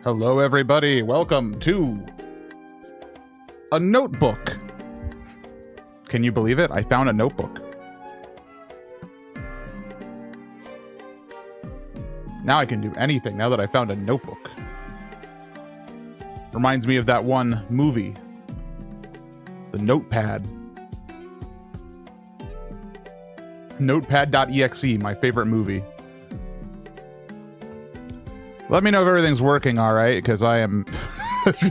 Hello, everybody. Welcome to a notebook. Can you believe it? I found a notebook. Now I can do anything now that I found a notebook. Reminds me of that one movie, The Notepad. Notepad.exe, my favorite movie. Let me know if everything's working all right, because I am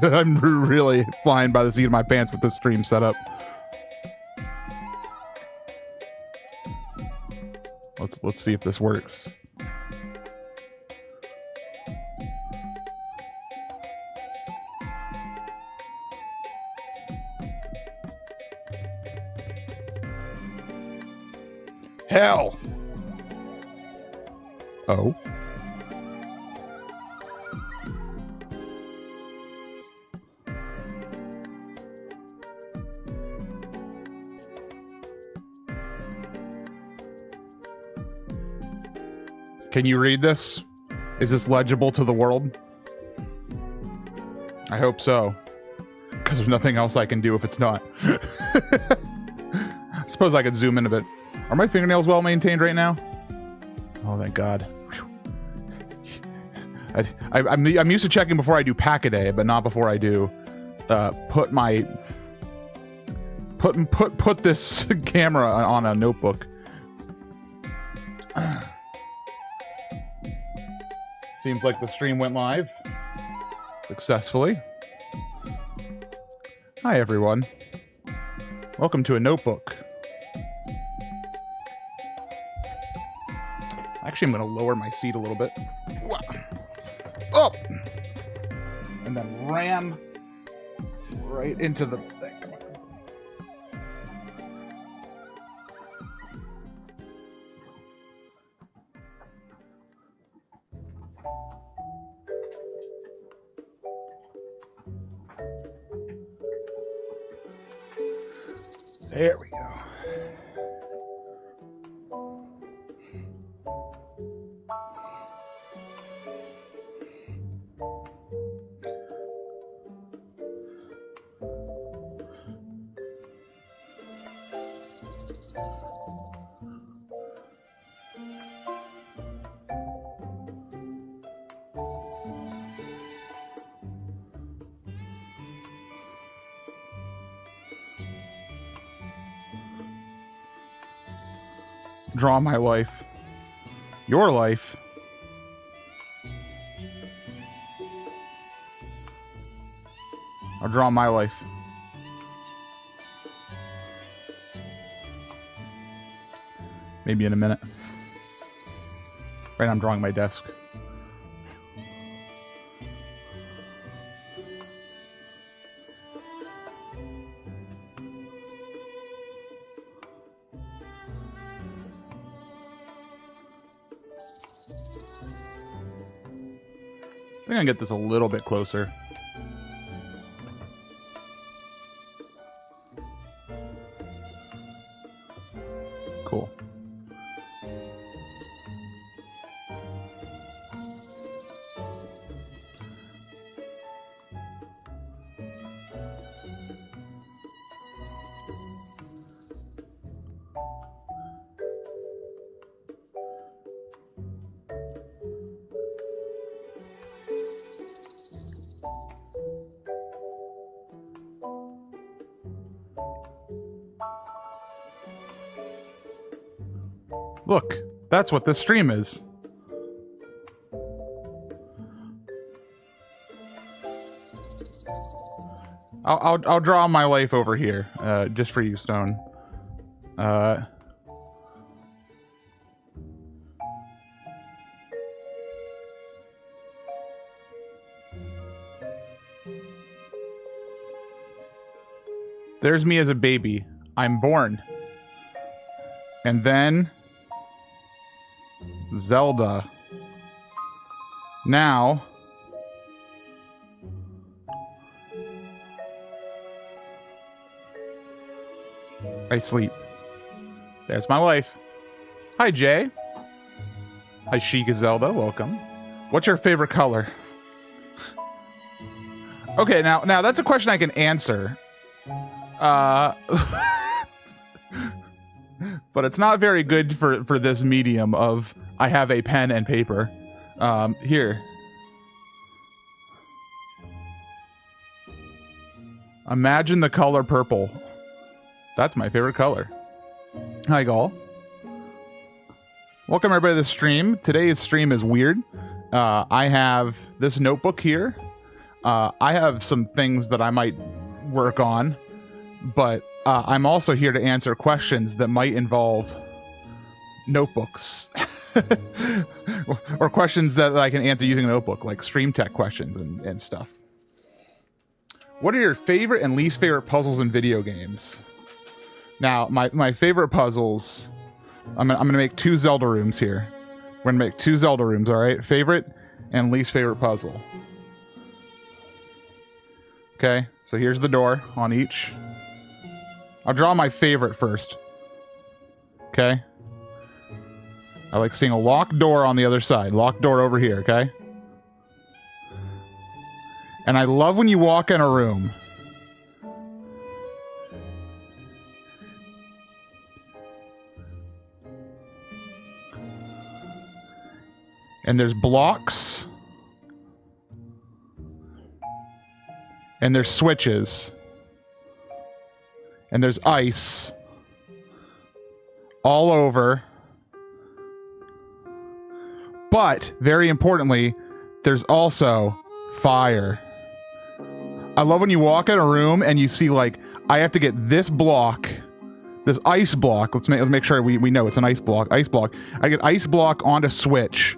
I'm really flying by the seat of my pants with this stream setup. Let's see if this works. Hell. Oh. Can you read this? Is this legible to the world? I hope so. Because there's nothing else I can do if it's not. I suppose I could zoom in a bit. Are my fingernails well maintained right now? Oh, thank God. I'm used to checking before I do pack-a-day, but not before I do put this camera on a notebook. Seems like the stream went live successfully. Hi, everyone. Welcome to a notebook. Actually, I'm going to lower my seat a little bit. Up! And then ram right into the thing. Come on. There we go. Draw my life. Your life. I'll draw my life. Maybe in a minute. Right now I'm drawing my desk. I think I can get this a little bit closer. Cool. Look, that's what this stream is. I'll draw my life over here, just for you, Stone. There's me as a baby. I'm born. And then Zelda. Now I sleep. There's my wife. Hi, Jay. Hi, Sheikah Zelda. Welcome. What's your favorite color? Okay, now that's a question I can answer. But it's not very good for this medium of I have a pen and paper. Here. Imagine the color purple. That's my favorite color. Hi, Gall. Welcome everybody to the stream. Today's stream is weird. I have this notebook here. I have some things that I might work on, but I'm also here to answer questions that might involve notebooks. Or questions that I can answer using a notebook, like stream tech questions and stuff. What are your favorite and least favorite puzzles in video games? Now, my favorite puzzles, I'm gonna make 2 Zelda rooms here. We're gonna make 2 Zelda rooms, all right? Favorite and least favorite puzzle. Okay, so here's the door on each. I'll draw my favorite first. Okay. I like seeing a locked door on the other side. Locked door over here, okay? And I love when you walk in a room. And there's blocks. And there's switches. And there's ice. All over. But, very importantly, there's also fire. I love when you walk in a room and you see, like, I have to get this block, this ice block. Let's make sure we know it's an ice block. Ice block. I get ice block onto switch,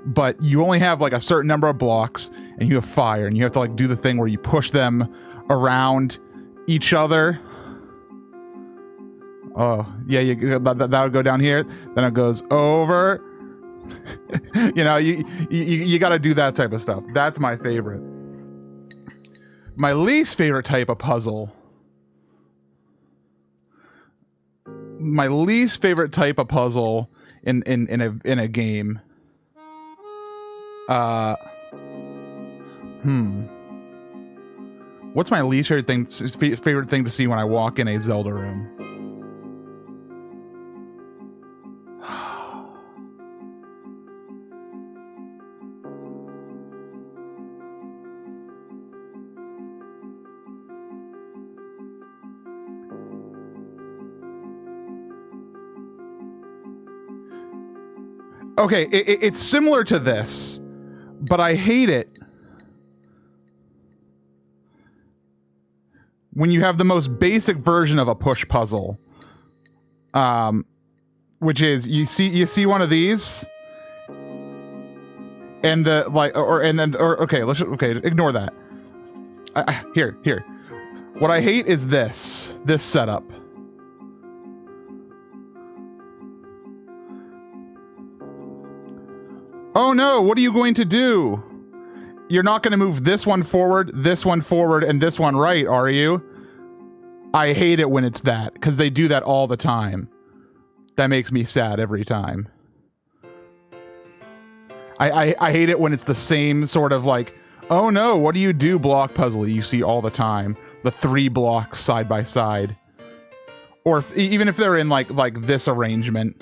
but you only have like a certain number of blocks, and you have fire, and you have to like do the thing where you push them around each other. Oh yeah, that'll go down here. Then it goes over. You know, you got to do that type of stuff. That's my favorite. My least favorite type of puzzle. My least favorite type of puzzle in a game. What's my least favorite thing to see when I walk in a Zelda room? Okay, it's similar to this, but I hate it when you have the most basic version of a push puzzle, which is you see one of these, and the ignore that. Here. What I hate is this setup. Oh no, what are you going to do? You're not going to move this one forward, and this one right, are you? I hate it when it's that, because they do that all the time. That makes me sad every time. I hate it when it's the same sort of like, oh no, what do you do block puzzle you see all the time. The 3 blocks side by side. Or even if they're in like this arrangement,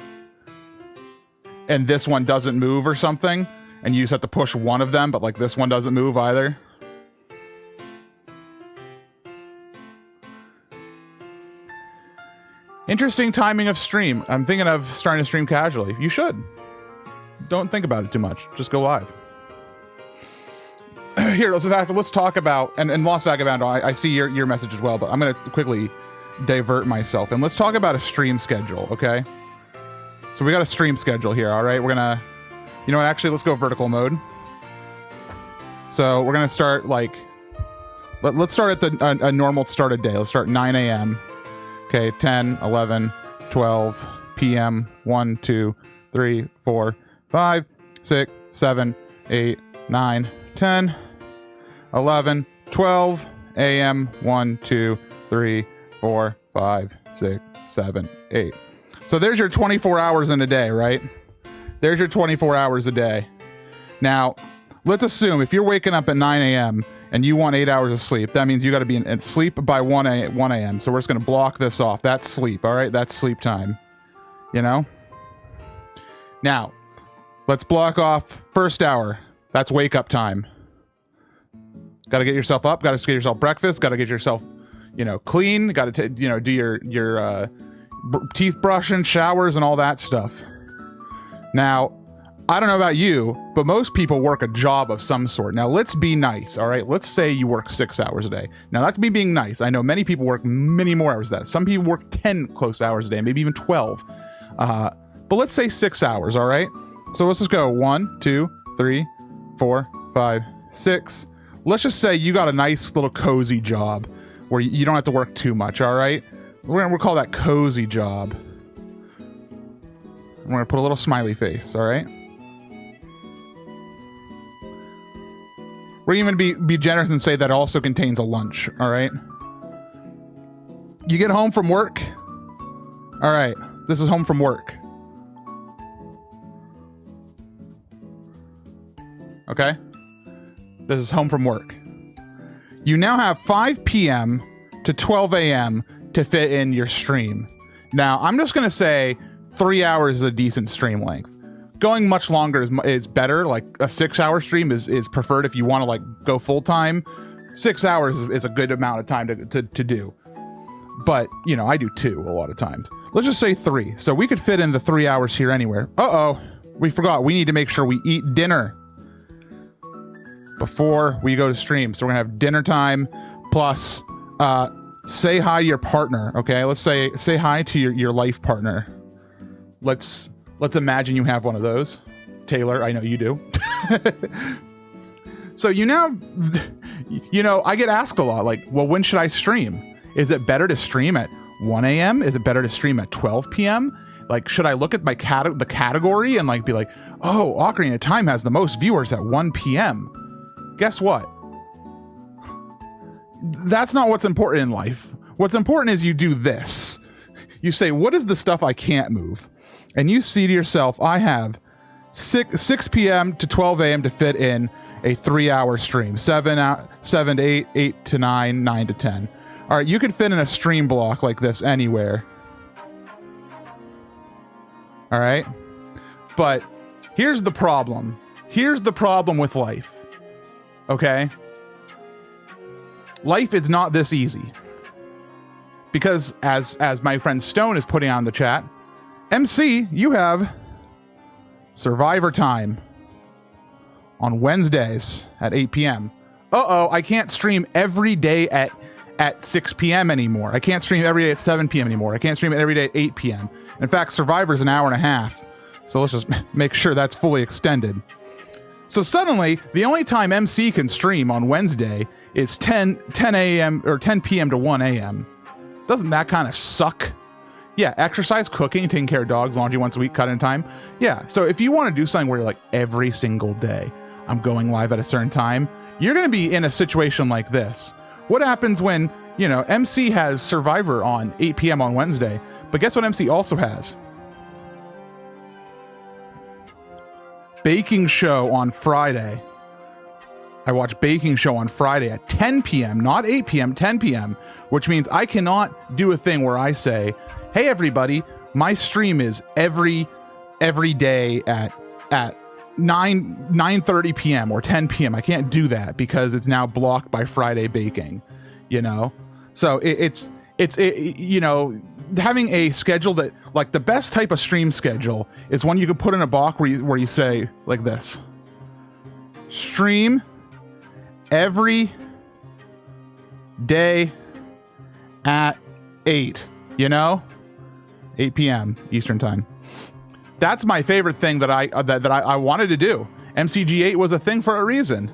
and this one doesn't move or something, and you just have to push one of them, but like this one doesn't move either. Interesting timing of stream. I'm thinking of starting to stream casually. You should. Don't think about it too much. Just go live. Here, let's talk about, and Lost Vagabond, I see your message as well, but I'm going to quickly divert myself, and let's talk about a stream schedule, okay? So we got a stream schedule here, all right? We're going to, you know what, actually, let's go vertical mode. So we're going to start, like, let's start at a normal start of day. Let's start 9 a.m. Okay, 10, 11, 12 p.m., 1, 2, 3, 4, 5, 6, 7, 8, 9, 10, 11, 12 a.m., 1, 2, 3, 4, 5, 6, 7, 8. So there's your 24 hours in a day, right? There's your 24 hours a day. Now, let's assume if you're waking up at 9 a.m. and you want 8 hours of sleep. That means you got to be in sleep by 1 a.m. So we're just going to block this off. That's sleep. All right. That's sleep time. You know? Now, let's block off first hour. That's wake up time. Got to get yourself up. Got to get yourself breakfast. Got to get yourself, clean. Got to, do your teeth brushing, showers, and all that stuff. Now, I don't know about you, but most people work a job of some sort. Now, let's be nice, all right? Let's say you work 6 hours a day. Now, that's me being nice. I know many people work many more hours than that. Some people work 10 close hours a day, maybe even 12. But let's say 6 hours, all right? So let's just go 1, 2, 3, 4, 5, 6. Let's just say you got a nice little cozy job where you don't have to work too much, all right? We'll call that cozy job. We're going to put a little smiley face, all right? We're even be generous and say that also contains a lunch, all right? You get home from work. All right, this is home from work. Okay? This is home from work. You now have 5 p.m. to 12 a.m. to fit in your stream. Now, I'm just going to say 3 hours is a decent stream length. Going much longer is better. Like a 6-hour stream is preferred if you want to go full time. 6 hours is a good amount of time to do. But, I do 2 a lot of times. Let's just say 3. So we could fit in the 3 hours here anywhere. Uh-oh, we forgot. We need to make sure we eat dinner before we go to stream. So we're gonna have dinner time plus say hi to your partner. Okay, let's say hi to your life partner. Let's imagine you have one of those. Taylor, I know you do. So I get asked a lot, well, when should I stream? Is it better to stream at 1 a.m.? Is it better to stream at 12 p.m.? Should I look at the category and be like, oh, Ocarina of Time has the most viewers at 1 p.m.? Guess what? That's not what's important in life. What's important is you do this. You say, what is the stuff I can't move? And you see to yourself, I have 6 p.m. to 12 a.m. to fit in a 3-hour stream. 7 to 8, 8 to 9, 9 to 10. All right, you could fit in a stream block like this anywhere. All right? But here's the problem. Here's the problem with life. Okay? Life is not this easy. Because as my friend Stone is putting on the chat, MC, you have Survivor time on Wednesdays at 8 p.m. Uh-oh, I can't stream every day at 6 p.m. anymore. I can't stream every day at 7 p.m. anymore. I can't stream it every day at 8 p.m. In fact, Survivor's an hour and a half. So let's just make sure that's fully extended. So suddenly, the only time MC can stream on Wednesday is 10 a.m. or 10 p.m. to 1 a.m. Doesn't that kind of suck? Yeah, exercise, cooking, taking care of dogs, laundry once a week, cut in time. Yeah, so if you want to do something where you're every single day, I'm going live at a certain time, you're going to be in a situation like this. What happens when, MC has Survivor on 8 p.m. on Wednesday, but guess what MC also has? Baking show on Friday. I watch Baking Show on Friday at 10 p.m., not 8 p.m., 10 p.m., which means I cannot do a thing where I say, hey, everybody, my stream is every day at 9:30 p.m. or 10 p.m. I can't do that because it's now blocked by Friday baking, So it's having a schedule that, the best type of stream schedule is one you can put in a block where you say like this: stream every day at 8, 8 p.m. Eastern time. That's my favorite thing that I wanted to do. MCG8 was a thing for a reason.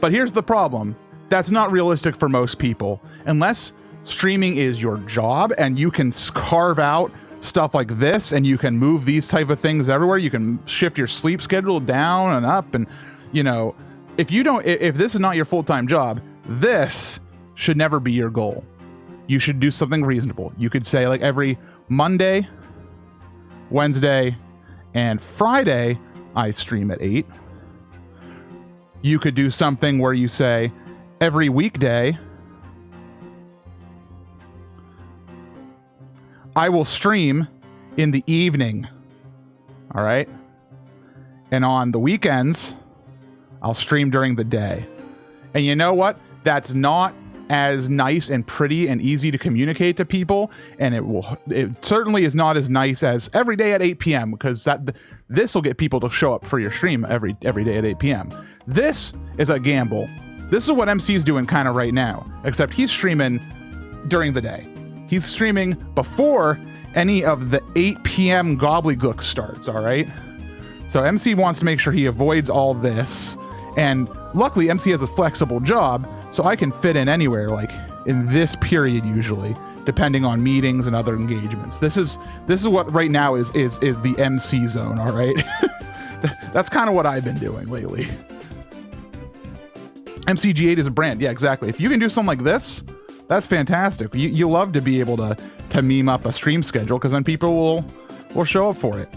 But here's the problem. That's not realistic for most people. Unless streaming is your job and you can carve out stuff like this and you can move these type of things everywhere. You can shift your sleep schedule down and up. And, if this is not your full-time job, this should never be your goal. You should do something reasonable. You could say every Monday, Wednesday, and Friday, I stream at 8. You could do something where you say, every weekday, I will stream in the evening. All right. And on the weekends, I'll stream during the day. And you know what? That's not as nice and pretty and easy to communicate to people. And it certainly is not as nice as every day at 8 p.m. because this will get people to show up for your stream every day at 8 p.m. This is a gamble. This is what MC's doing kind of right now, except he's streaming during the day. He's streaming before any of the 8 p.m. gobbledygook starts, all right? So MC wants to make sure he avoids all this. And luckily, MC has a flexible job, so I can fit in anywhere, like in this period usually, depending on meetings and other engagements. This is what right now is the MC zone, all right? That's kind of what I've been doing lately. MCG8 is a brand. Yeah, exactly. If you can do something like this, that's fantastic. You love to be able to meme up a stream schedule because then people will show up for it.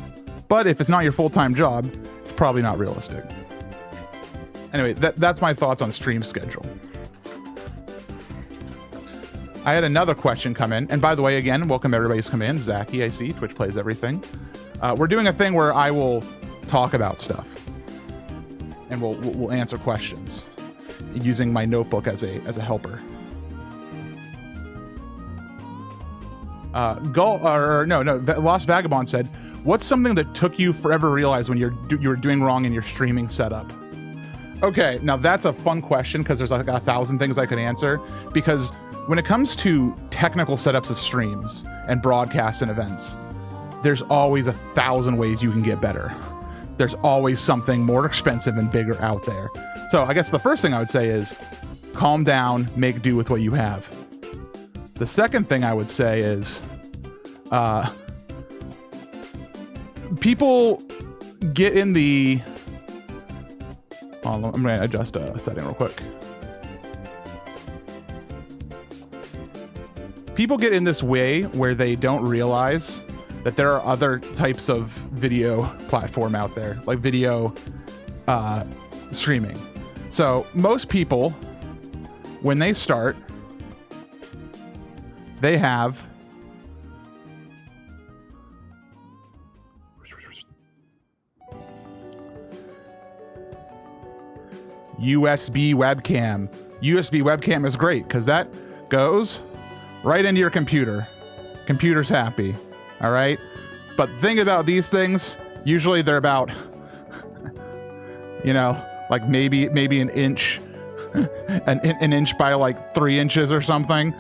But if it's not your full-time job, it's probably not realistic. Anyway, that's my thoughts on stream schedule. I had another question come in. And by the way, again, welcome everybody who's come in. Zachy, I see. Twitch plays everything. We're doing a thing where I will talk about stuff. And we'll answer questions using my notebook as a helper. Lost Vagabond said, what's something that took you forever to realize when you were doing wrong in your streaming setup? Okay, now that's a fun question because there's like 1,000 things I could answer. Because when it comes to technical setups of streams and broadcasts and events, there's always 1,000 ways you can get better. There's always something more expensive and bigger out there. So I guess the first thing I would say is calm down, make do with what you have. The second thing I would say is people get in the... I'm going to adjust a setting real quick. People get in this way where they don't realize that there are other types of video platform out there, like video streaming. So most people, when they start, they have USB webcam. USB webcam is great because that goes right into your computer. Computer's happy. All right. But the thing about these things, usually they're about, like maybe an inch, an inch by like 3 inches or something.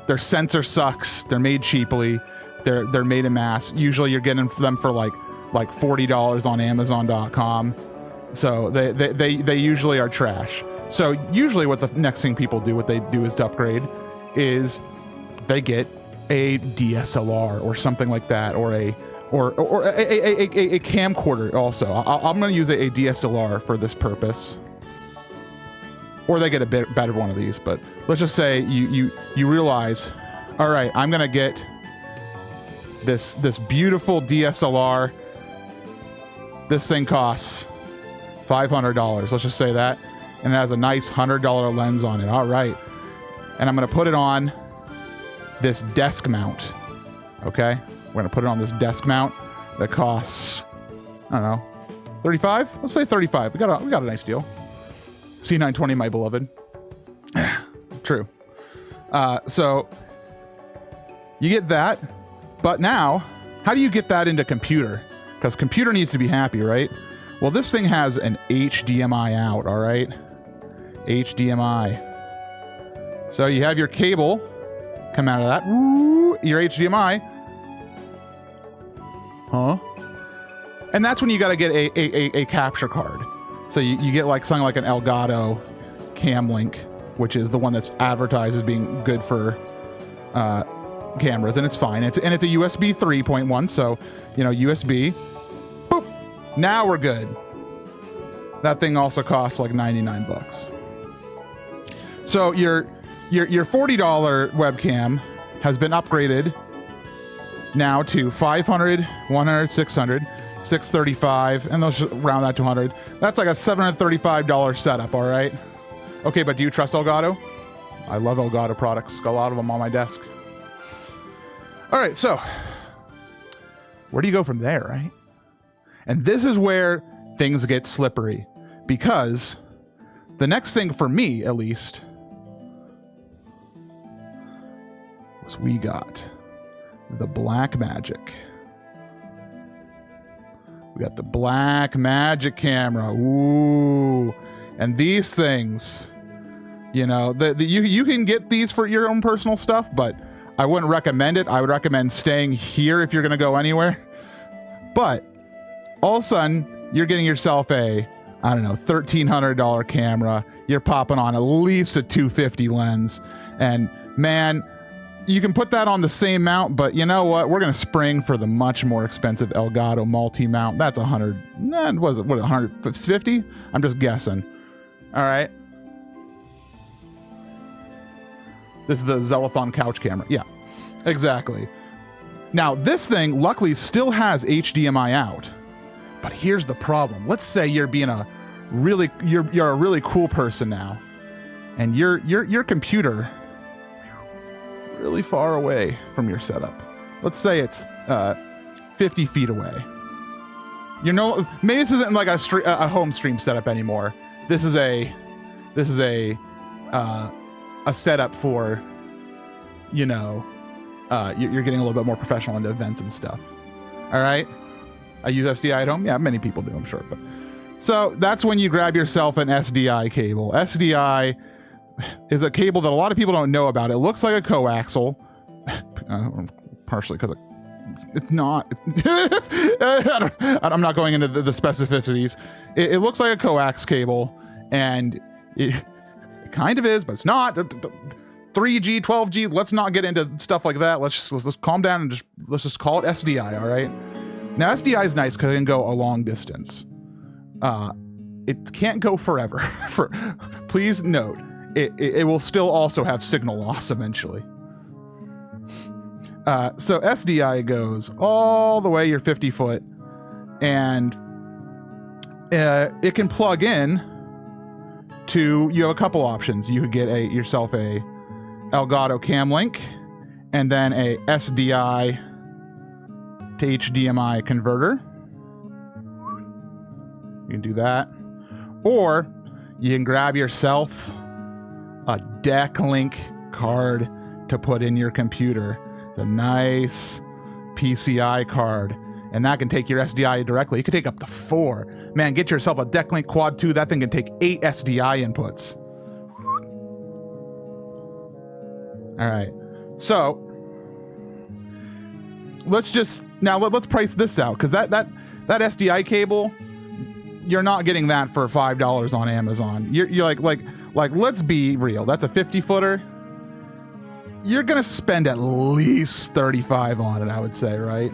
Their sensor sucks. They're made cheaply. They're made in mass. Usually you're getting them for like $40 on Amazon.com. So they usually are trash. So usually what the next thing people do, what they do is to upgrade, is they get a DSLR or something like that, or a camcorder also. I'm going to use a DSLR for this purpose. Or they get a bit better one of these, but let's just say you realize, all right, I'm going to get this beautiful DSLR. This thing costs $500. Let's just say that. And it has a nice $100 lens on it. All right. And I'm going to put it on this desk mount. Okay. We're going to put it on this desk mount that costs, I don't know, 35? Let's say 35. We got a nice deal. C920, my beloved. True. So you get that. But now, how do you get that into computer? Because computer needs to be happy, right? Well, this thing has an HDMI out, all right? HDMI. So you have your cable come out of that. Woo, your HDMI. Huh? And that's when you got to get a capture card. So you get like something like an Elgato Cam Link, which is the one that's advertised as being good for cameras, and it's fine. It's a USB 3.1, so USB. Boop. Now we're good. That thing also costs like $99. So your $40 webcam has been upgraded now to $500, $100, $600, $635, and they'll round that to $100. That's like a $735 setup, all right? Okay, but do you trust Elgato? I love Elgato products. Got a lot of them on my desk. All right, so where do you go from there, right? And this is where things get slippery, because the next thing for me, at least, was we got the Black Magic. We got the Black Magic camera. Ooh. And these things, you know, you can get these for your own personal stuff, but I wouldn't recommend it. I would recommend staying here if you're going to go anywhere. But all of a sudden, you're getting yourself a, I don't know, $1,300 camera. You're popping on at least a 250 lens. And man, you can put that on the same mount, but you know what? We're going to spring for the much more expensive Elgato multi-mount. That's 100, was it, what, 150? I'm just guessing. All right. This is the Zellathon couch camera. Yeah, exactly. Now, this thing luckily still has HDMI out. But here's the problem. Let's say you're being a really, you're a really cool person now, and your computer is really far away from your setup. Let's say it's 50 feet away. You know, maybe this isn't like a home stream setup anymore. This is a setup for, you know, you're getting a little bit more professional into events and stuff. All right. I use SDI at home. Yeah, many people do, I'm sure. But so that's when you grab yourself an SDI cable. SDI is a cable that a lot of people don't know about. It looks like a coaxial, partially because it's not. I'm not going into the specificities. It looks like a coax cable, and it kind of is, but it's not. 3G, 12G. Let's not get into stuff like that. Let's calm down and let's just call it SDI. All right. Now SDI is nice because it can go a long distance. It can't go forever. Please note, it will still also have signal loss eventually. So SDI goes all the way your 50 foot, and it can plug in to, you have a couple options. You could get yourself a Elgato Cam Link, and then a SDI to HDMI converter. You can do that. Or you can grab yourself a Deck Link card to put in your computer. It's a nice PCI card, and that can take your SDI directly. It can take up to 4. Man, get yourself a Deck Link Quad 2. That thing can take 8 SDI inputs. All right. So let's price this out, because that SDI cable, you're not getting that for $5 on Amazon. You're like let's be real. That's a 50 footer. You're gonna spend at least $35 on it, I would say, right?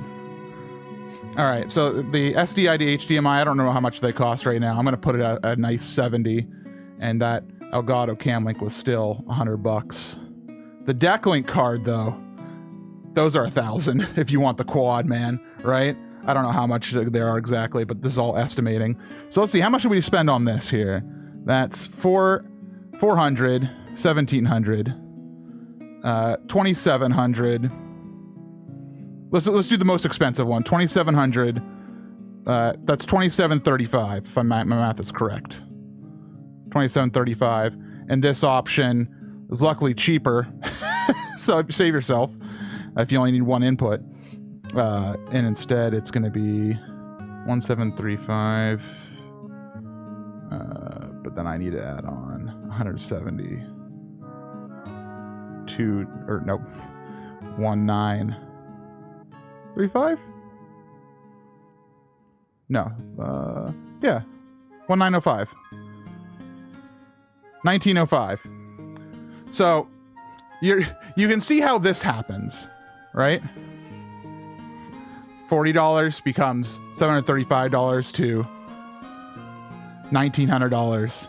All right. So the SDI to HDMI, I don't know how much they cost right now. I'm gonna put it at a nice 70, and that Elgato Cam Link was still $100. The Deck Link card, though, those are $1,000 if you want the quad, man, right? I don't know how much there are exactly, but this is all estimating. So let's see, how much should we spend on this here? That's $400, $1,700, $2,700. Let's do the most expensive one, $2,700. That's $2,735 if my math is correct. $2,735, and this option is luckily cheaper, so save yourself if you only need one input. And instead, it's going to be $1,735. But then I need to add on 170. 1935. No, yeah, 1905. 1905. So you can see how this happens, right? $40 becomes $735 to $1,900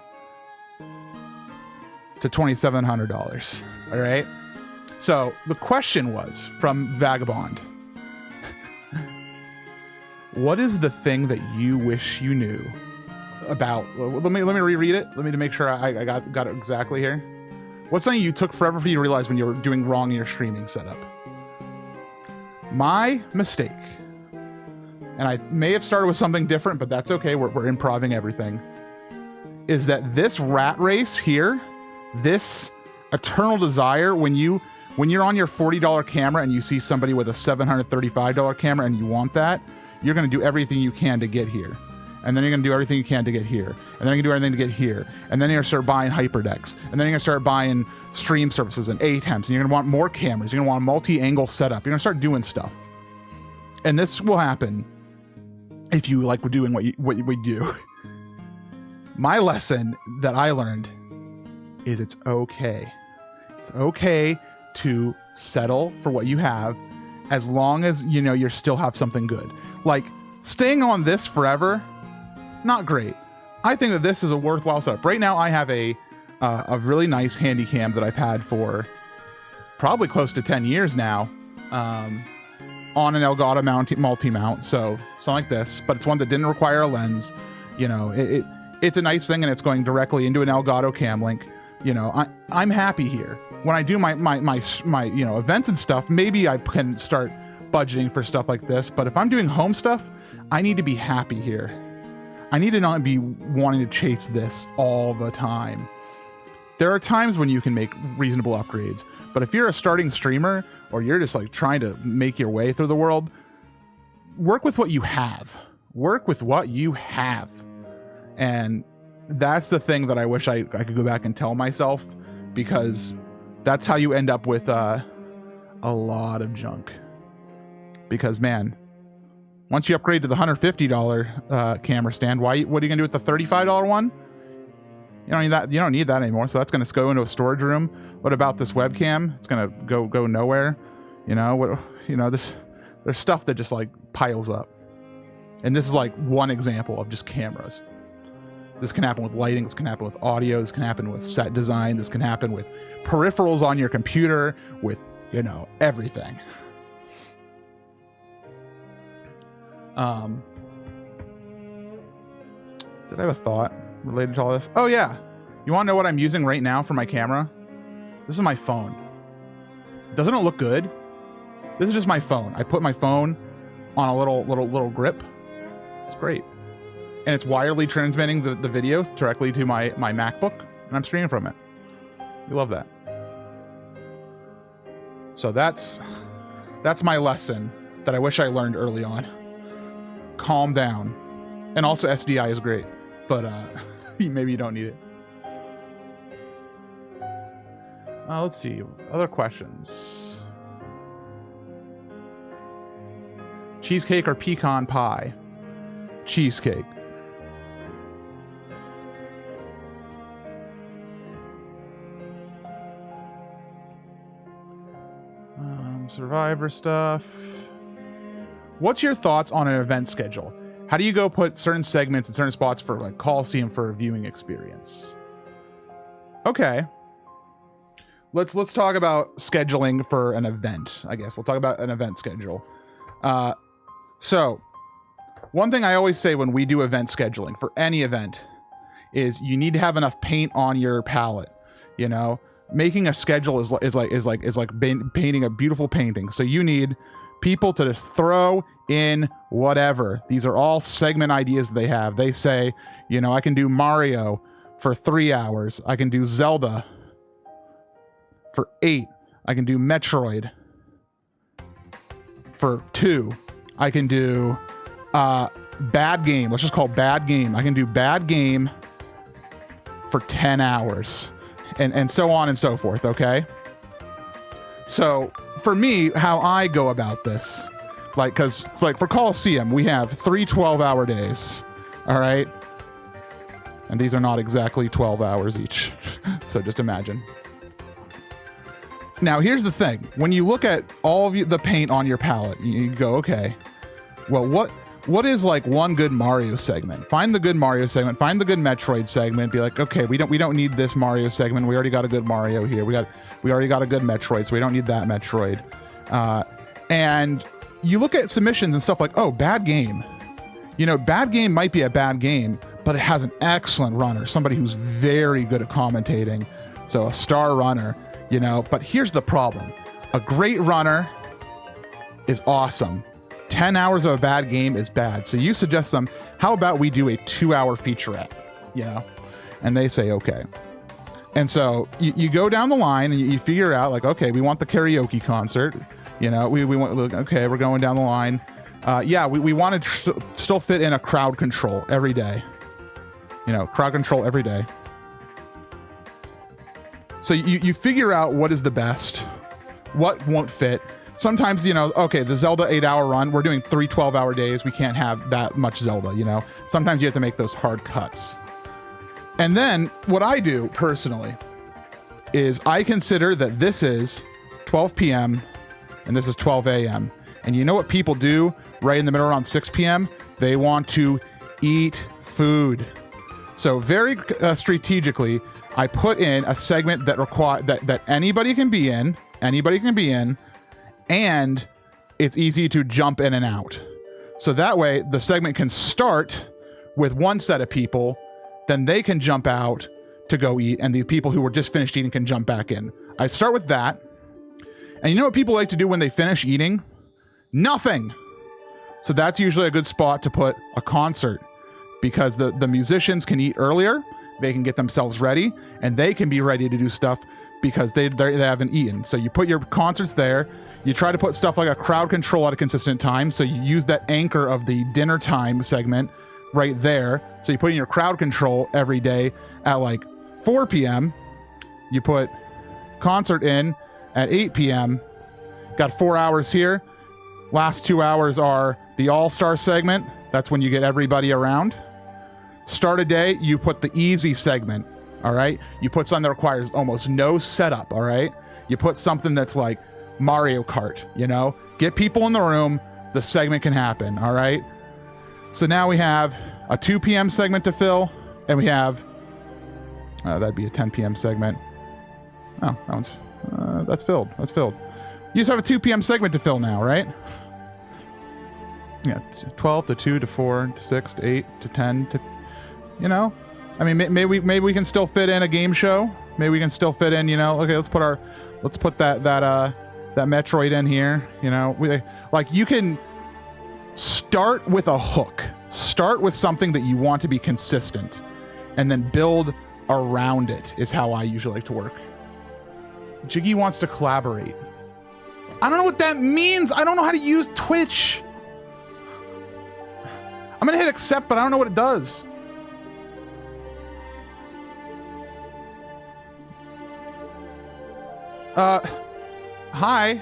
to $2,700. All right. So the question was from Vagabond, what is the thing that you wish you knew about. Let me reread it. Let me to make sure I got it exactly here. What's something you took forever for you to realize when you were doing wrong in your streaming setup? My mistake, and I may have started with something different, but that's okay. We're improvising everything. Is that this rat race here, this eternal desire when you're on your $40 camera and you see somebody with a $735 camera and you want that, you're going to do everything you can to get here. And then you're going to do everything you can to get here. And then you're going to do everything to get here. And then you're going to start buying hyperdecks. And then you're going to start buying stream services and ATEMs. And you're going to want more cameras. You're going to want a multi-angle setup. You're going to start doing stuff. And this will happen if you like doing what we do. My lesson that I learned is it's okay. It's okay to settle for what you have as long as you know you still have something good. Like staying on this forever, not great. I think that this is a worthwhile setup. Right now I have a really nice handy cam that I've had for probably close to 10 years now, on an Elgato multi-mount, so something like this, but it's one that didn't require a lens. You know, it's a nice thing, and it's going directly into an Elgato cam link. You know, I'm happy here. When I do my you know, events and stuff, maybe I can start budgeting for stuff like this, but if I'm doing home stuff, I need to be happy here. I need to not be wanting to chase this all the time. There are times when you can make reasonable upgrades, but if you're a starting streamer or you're just like trying to make your way through the world, work with what you have. Work with what you have. And that's the thing that I wish I could go back and tell myself, because that's how you end up with a lot of junk. Because man, once you upgrade to the $150 camera stand, what are you gonna do with the $35 one? You don't need that. You don't need that anymore. So that's gonna go into a storage room. What about this webcam? It's gonna go nowhere. You know what? You know this. There's stuff that just like piles up, and this is like one example of just cameras. This can happen with lighting. This can happen with audio. This can happen with set design. This can happen with peripherals on your computer. With everything. Did I have a thought related to all this? Oh yeah. You want to know what I'm using right now for my camera? This is my phone. Doesn't it look good? This is just my phone. I put my phone on a little grip. It's great. And it's wirely transmitting the videos directly to my MacBook, and I'm streaming from it. You love that. So that's my lesson that I wish I learned early on. Calm down. And also SDI is great, but maybe you don't need it. Let's see. Other questions. Cheesecake or pecan pie? Cheesecake. Survivor stuff. What's your thoughts on an event schedule? How do you go put certain segments in certain spots for like Coliseum for a viewing experience? Okay. Let's talk about scheduling for an event. I guess we'll talk about an event schedule. So one thing I always say when we do event scheduling for any event is you need to have enough paint on your palette. You know, making a schedule is like painting a beautiful painting. So you need people to just throw in whatever. These are all segment ideas they have. They say, I can do Mario for 3 hours. I can do Zelda for 8. I can do Metroid for 2. I can do Bad Game. Let's just call it Bad Game. I can do Bad Game for 10 hours. And so on and so forth, okay? So for me, how I go about this, because for Coliseum, we have 3 12-hour days, all right? And these are not exactly 12 hours each, so just imagine. Now, here's the thing. When you look at all of the paint on your palette, you go, okay, well, what is like one good Mario segment? Find the good Mario segment. Find the good Metroid segment. Be like, okay, we don't need this Mario segment. We already got a good Mario here. We already got a good Metroid, so we don't need that Metroid. And you look at submissions and stuff like, oh, Bad Game. Bad Game might be a bad game, but it has an excellent runner, somebody who's very good at commentating. So a star runner, you know, but here's the problem. A great runner is awesome. 10 hours of a bad game is bad. So you suggest them, how about we do a 2-hour featurette, you know? And they say, okay. And so you go down the line and you figure out like, okay, we want the karaoke concert. You know, we want, okay, we're going down the line. Yeah, we want to still fit in a crowd control every day. You know, crowd control every day. So you figure out what is the best, what won't fit. Sometimes, you know, okay, the Zelda 8-hour run, we're doing 3 12-hour days. We can't have that much Zelda, you know. Sometimes you have to make those hard cuts. And then what I do personally is I consider that this is 12 p.m. and this is 12 a.m. And you know what people do right in the middle around 6 p.m.? They want to eat food. So very strategically, I put in a segment that that anybody can be in, and it's easy to jump in and out. So that way the segment can start with one set of people, then they can jump out to go eat, and the people who were just finished eating can jump back in. I start with that. And you know what people like to do when they finish eating? Nothing. So that's usually a good spot to put a concert, because the musicians can eat earlier, they can get themselves ready, and they can be ready to do stuff because they haven't eaten. So you put your concerts there. You try to put stuff like a crowd control at a consistent time. So you use that anchor of the dinner time segment right there. So you put in your crowd control every day at like 4 p.m. You put concert in at 8 p.m. Got 4 hours here. Last 2 hours are the all-star segment. That's when you get everybody around. Start a day, you put the easy segment, all right? You put something that requires almost no setup, all right? You put something that's like Mario Kart, you know? Get people in the room, the segment can happen, all right? So now we have a 2 p.m. segment to fill, and we have, that'd be a 10 p.m. segment. Oh, that one's, that's filled. You just have a 2 p.m. segment to fill now, right? Yeah, 12 to 2 to 4 to 6 to 8 to 10 to, you know? I mean, maybe we can still fit in a game show. Maybe we can still fit in, you know, okay, let's put that Metroid in here, you know? Like, you can start with a hook. Start with something that you want to be consistent, and then build around it is how I usually like to work. Jiggy wants to collaborate. I don't know what that means. I don't know how to use Twitch. I'm gonna hit accept, but I don't know what it does. Hi.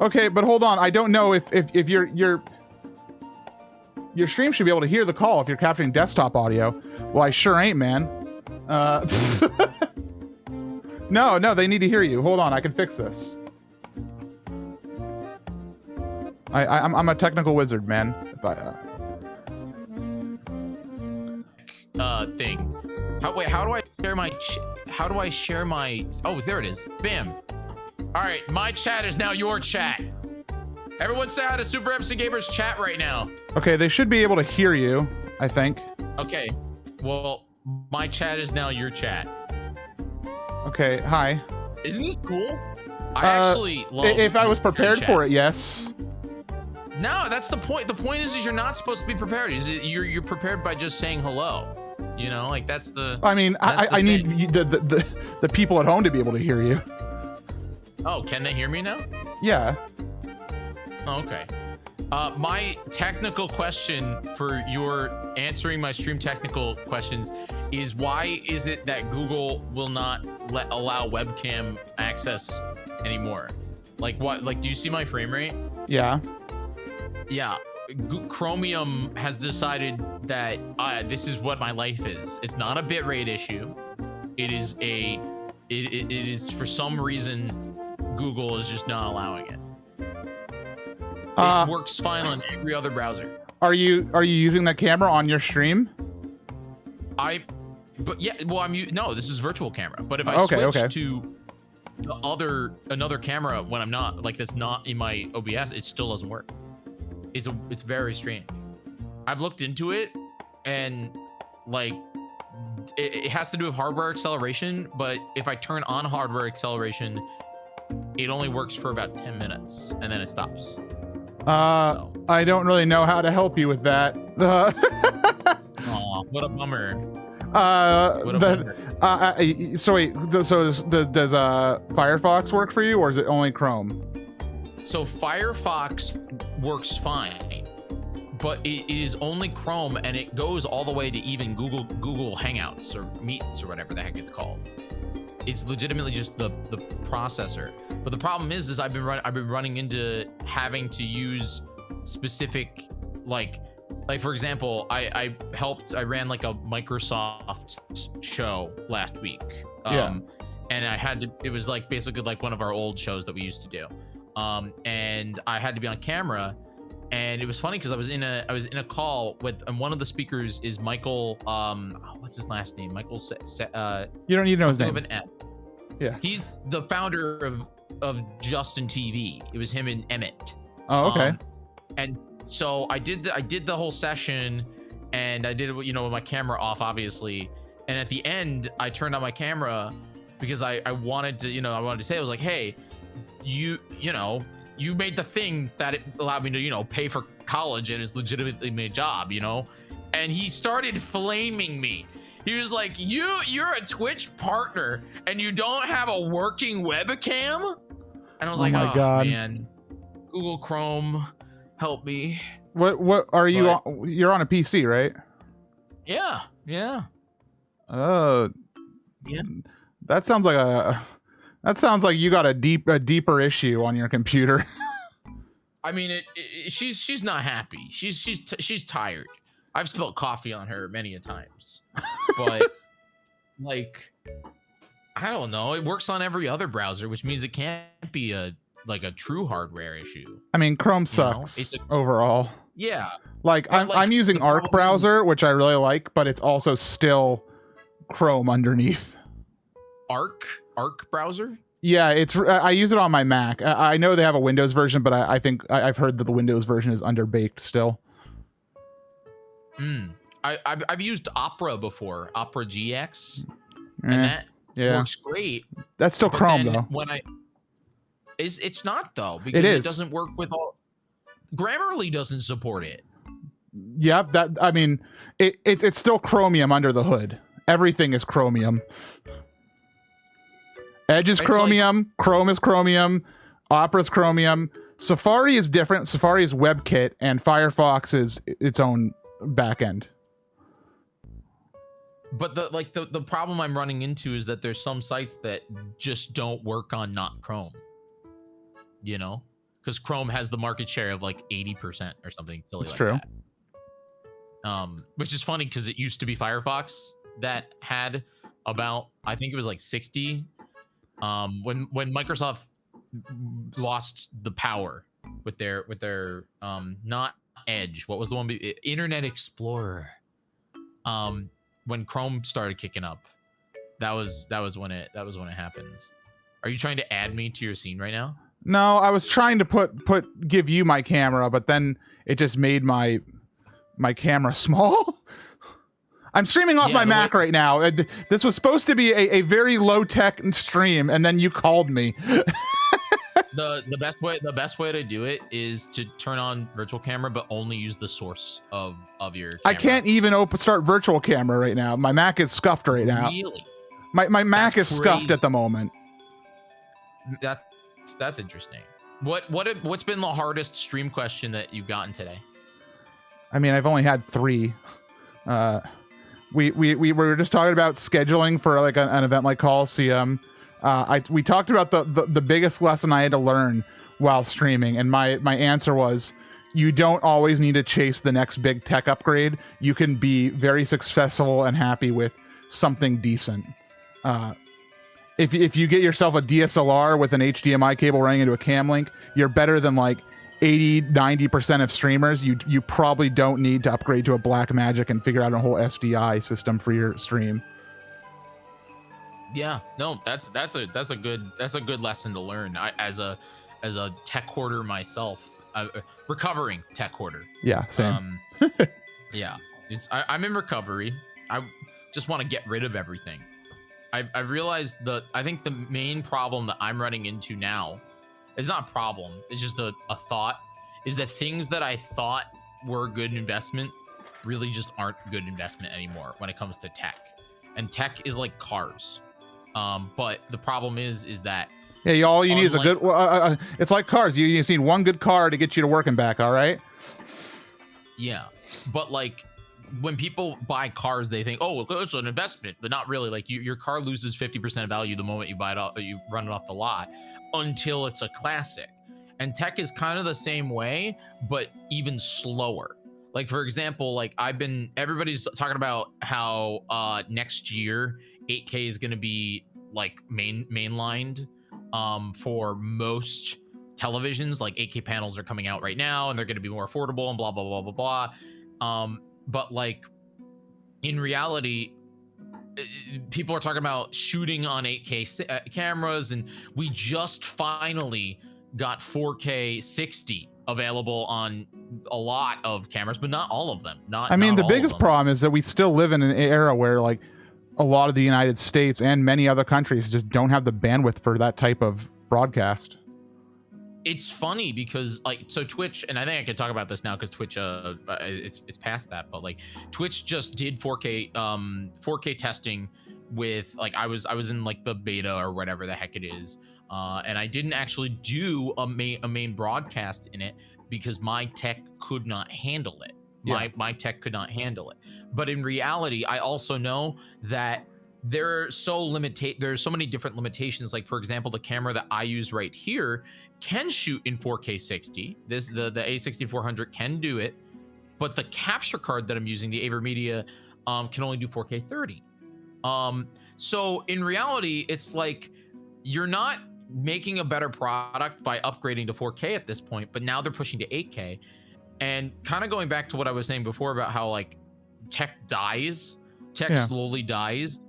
Okay, but hold on. I don't know if your stream should be able to hear the call if you're capturing desktop audio. Well, I sure ain't, man. No, they need to hear you. Hold on, I can fix this. I'm a technical wizard, man. Thing. How do I share my? How do I share my? Oh, there it is. Bam. All right, my chat is now your chat. Everyone say hi to Super MC Gamer's chat right now. Okay, they should be able to hear you, I think. Okay, well, my chat is now your chat. Okay, hi. Isn't this cool? I actually love if I was prepared for it, yes. No, that's the point. The point is you're not supposed to be prepared. You're prepared by just saying hello. You know, like that's the. I mean, I need the people at home to be able to hear you. Oh, can they hear me now? Yeah. Oh, okay. My technical question for your answering my stream technical questions is, why is it that Google will not allow webcam access anymore? Like what? Like, do you see my frame rate? Yeah. Yeah. Chromium has decided that this is what my life is. It's not a bitrate issue. It is it is for some reason Google is just not allowing it. It works fine on every other browser. Are you using that camera on your stream? But yeah, well, no, this is virtual camera. But if I switch to another camera when I'm not, like, that's not in my OBS, it still doesn't work. it's very strange. I've looked into it, and like it has to do with hardware acceleration, but if I turn on hardware acceleration, it only works for about 10 minutes and then it stops. I don't really know how to help you with that. Aw, what a bummer. So wait, so does Firefox work for you, or is it only Chrome? So Firefox works fine, but it is only Chrome, and it goes all the way to even Google Hangouts or Meets or whatever the heck it's called. It's legitimately just the processor. But the problem is I've been running into having to use specific like for example, I ran like a Microsoft show last week. And I had to, it was like basically like one of our old shows that we used to do. And I had to be on camera, and it was funny because I was in a call with, and one of the speakers is Michael, what's his last name? Michael, you don't need to know his name. Of an S. Yeah. He's the founder of Justin TV. It was him and Emmett. Oh, okay. And so I did the whole session, and I did it, with my camera off, obviously. And at the end, I turned on my camera because I wanted to say, I was like, hey, you made the thing that it allowed me to, pay for college, and it's legitimately my job, And he started flaming me. He was like, you're a Twitch partner and you don't have a working webcam? And I was like, my God, man, Google Chrome, help me. What are you on? You're on a PC, right? Yeah. Yeah. That sounds like you got a deeper issue on your computer. I mean, she's not happy. She's tired. I've spilled coffee on her many a times, but like, I don't know. It works on every other browser, which means it can't be a true hardware issue. I mean, Chrome sucks overall. Yeah. Like I'm using Arc browser, which I really like, but it's also still Chrome underneath. Arc browser? Yeah, I use it on my Mac. I know they have a Windows version, but I think I've heard that the Windows version is underbaked still. I've used Opera before, Opera GX, and that works great. That's still Chrome though. It's not though, because it doesn't work with all. Grammarly doesn't support it. Yep, it's still Chromium under the hood. Everything is Chromium. Edge is Chromium, Chrome is Chromium, Opera's Chromium. Safari is different. Safari is WebKit, and Firefox is its own backend. But the problem I'm running into is that there's some sites that just don't work on not Chrome. Because Chrome has the market share of like 80% or something silly like that. Which is funny because it used to be Firefox that had about, I think it was like 60. When Microsoft lost the power with their not Edge, what was the one? Internet Explorer. When Chrome started kicking up, that was when it happens. Are you trying to add me to your scene right now? No, I was trying to give you my camera, but then it just made my camera small. I'm streaming off my Mac right now. This was supposed to be a very low tech stream, and then you called me. The best way to do it is to turn on virtual camera, but only use the source of your camera. I can't even start virtual camera right now. My Mac is scuffed right now. Really? My Mac is scuffed at the moment. That's interesting. What's been the hardest stream question that you've gotten today? I mean, I've only had 3. We were just talking about scheduling for like an event like Coliseum. We talked about the biggest lesson I had to learn while streaming, and my answer was, you don't always need to chase the next big tech upgrade. You can be very successful and happy with something decent. If you get yourself a DSLR with an HDMI cable running into a cam link, you're better than like 80-90% of streamers. You probably don't need to upgrade to a Blackmagic and figure out a whole SDI system for your stream. Yeah, no, that's a good lesson to learn. As a tech hoarder myself, recovering tech hoarder. Yeah, same. Yeah, I'm in recovery. I just want to get rid of everything. I've realized I think the main problem that I'm running into now is not a problem. It's just a thought, is that things that I thought were a good investment really just aren't good investment anymore when it comes to tech. And tech is like cars. But the problem is that Yeah, all you need is a good. It's like cars. You need one good car to get you to work and back. All right. Yeah, but like when people buy cars, they think, oh, it's an investment, but not really. Like your car loses 50% of value the moment you buy it off, you run it off the lot, until it's a classic. And tech is kind of the same way, but even slower. Like for example, like everybody's talking about how next year 8K is going to be like mainlined for most televisions. Like 8K panels are coming out right now and they're going to be more affordable and blah blah blah blah blah. But like in reality, people are talking about shooting on 8K cameras, and we just finally got 4K 60 available on a lot of cameras, but not all of them. I mean, the biggest problem is that we still live in an era where like a lot of the United States and many other countries just don't have the bandwidth for that type of broadcast. It's funny because like, so Twitch, and I think I could talk about this now because Twitch, it's past that, but like Twitch just did 4K testing with like, I was in like the beta or whatever the heck it is. And I didn't actually do a main broadcast in it because my tech could not handle it. Yeah. My tech could not handle it. But in reality, I also know that there's so many different limitations. Like for example, the camera that I use right here can shoot in 4K 60. The A6400 can do it, but the capture card that I'm using, the AverMedia, can only do 4K 30. So in reality, it's like you're not making a better product by upgrading to 4K at this point, but now they're pushing to 8K. And kind of going back to what I was saying before about how like tech slowly dies.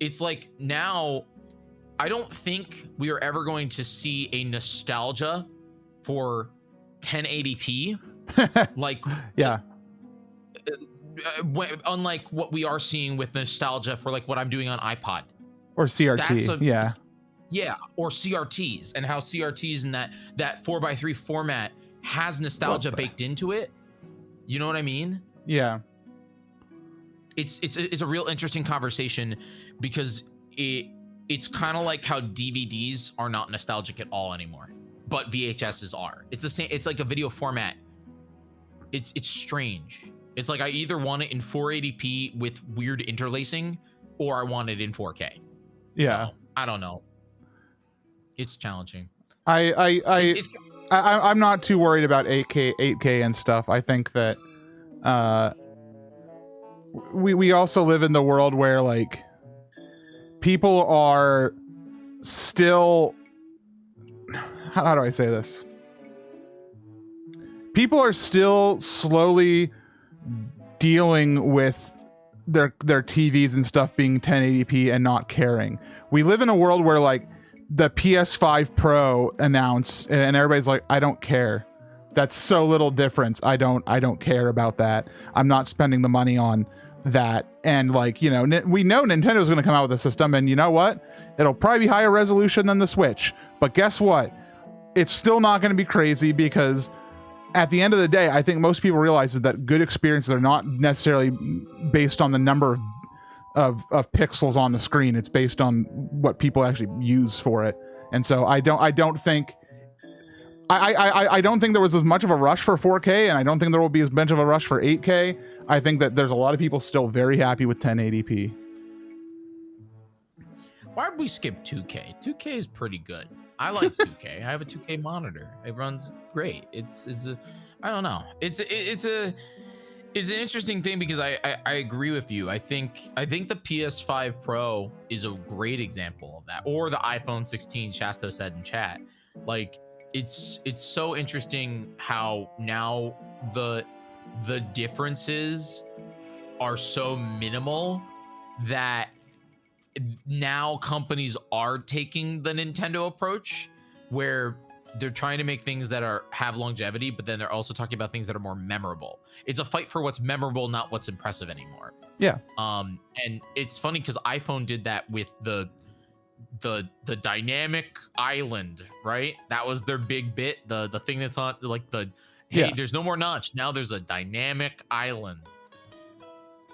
It's like now I don't think we are ever going to see a nostalgia for 1080p. Like, yeah. Unlike what we are seeing with nostalgia for like what I'm doing on iPod or CRT. Yeah, or CRTs, and how CRTs in that 4:3 format has nostalgia baked into it. You know what I mean? Yeah. It's a real interesting conversation because it's kind of like how DVDs are not nostalgic at all anymore, but VHSs are. It's the same. It's like a video format. It's strange. It's like I either want it in 480p with weird interlacing, or I want it in 4K. Yeah. So, I don't know. It's challenging. I'm not too worried about 8K and stuff. I think that we also live in the world where like people are still, how do I say this? People are still slowly dealing with their TVs and stuff being 1080p and not caring. We live in a world where like the PS5 Pro announced and everybody's like, I don't care. That's so little difference. I don't care about that. I'm not spending the money on that. And like, you know, we know Nintendo's going to come out with a system, and you know what? It'll probably be higher resolution than the Switch. But guess what? It's still not going to be crazy, because at the end of the day, I think most people realize that good experiences are not necessarily based on the number of pixels on the screen. It's based on what people actually use for it. And so I don't think there was as much of a rush for 4K, and I don't think there will be as much of a rush for 8K. I think that there's a lot of people still very happy with 1080p. Why would we skip 2K? 2K is pretty good. I like 2K. I have a 2K monitor. It runs great. I don't know. It's an interesting thing because I agree with you. I think the PS5 Pro is a great example of that, or the iPhone 16. Shasto said in chat, like it's so interesting how now the differences are so minimal that now companies are taking the Nintendo approach, where they're trying to make things that have longevity, but then they're also talking about things that are more memorable. It's a fight for what's memorable, not what's impressive anymore. Yeah. And it's funny because iPhone did that with the dynamic island, right? That was their big bit. The thing that's on like the hey, there's no more notch. Now there's a dynamic island.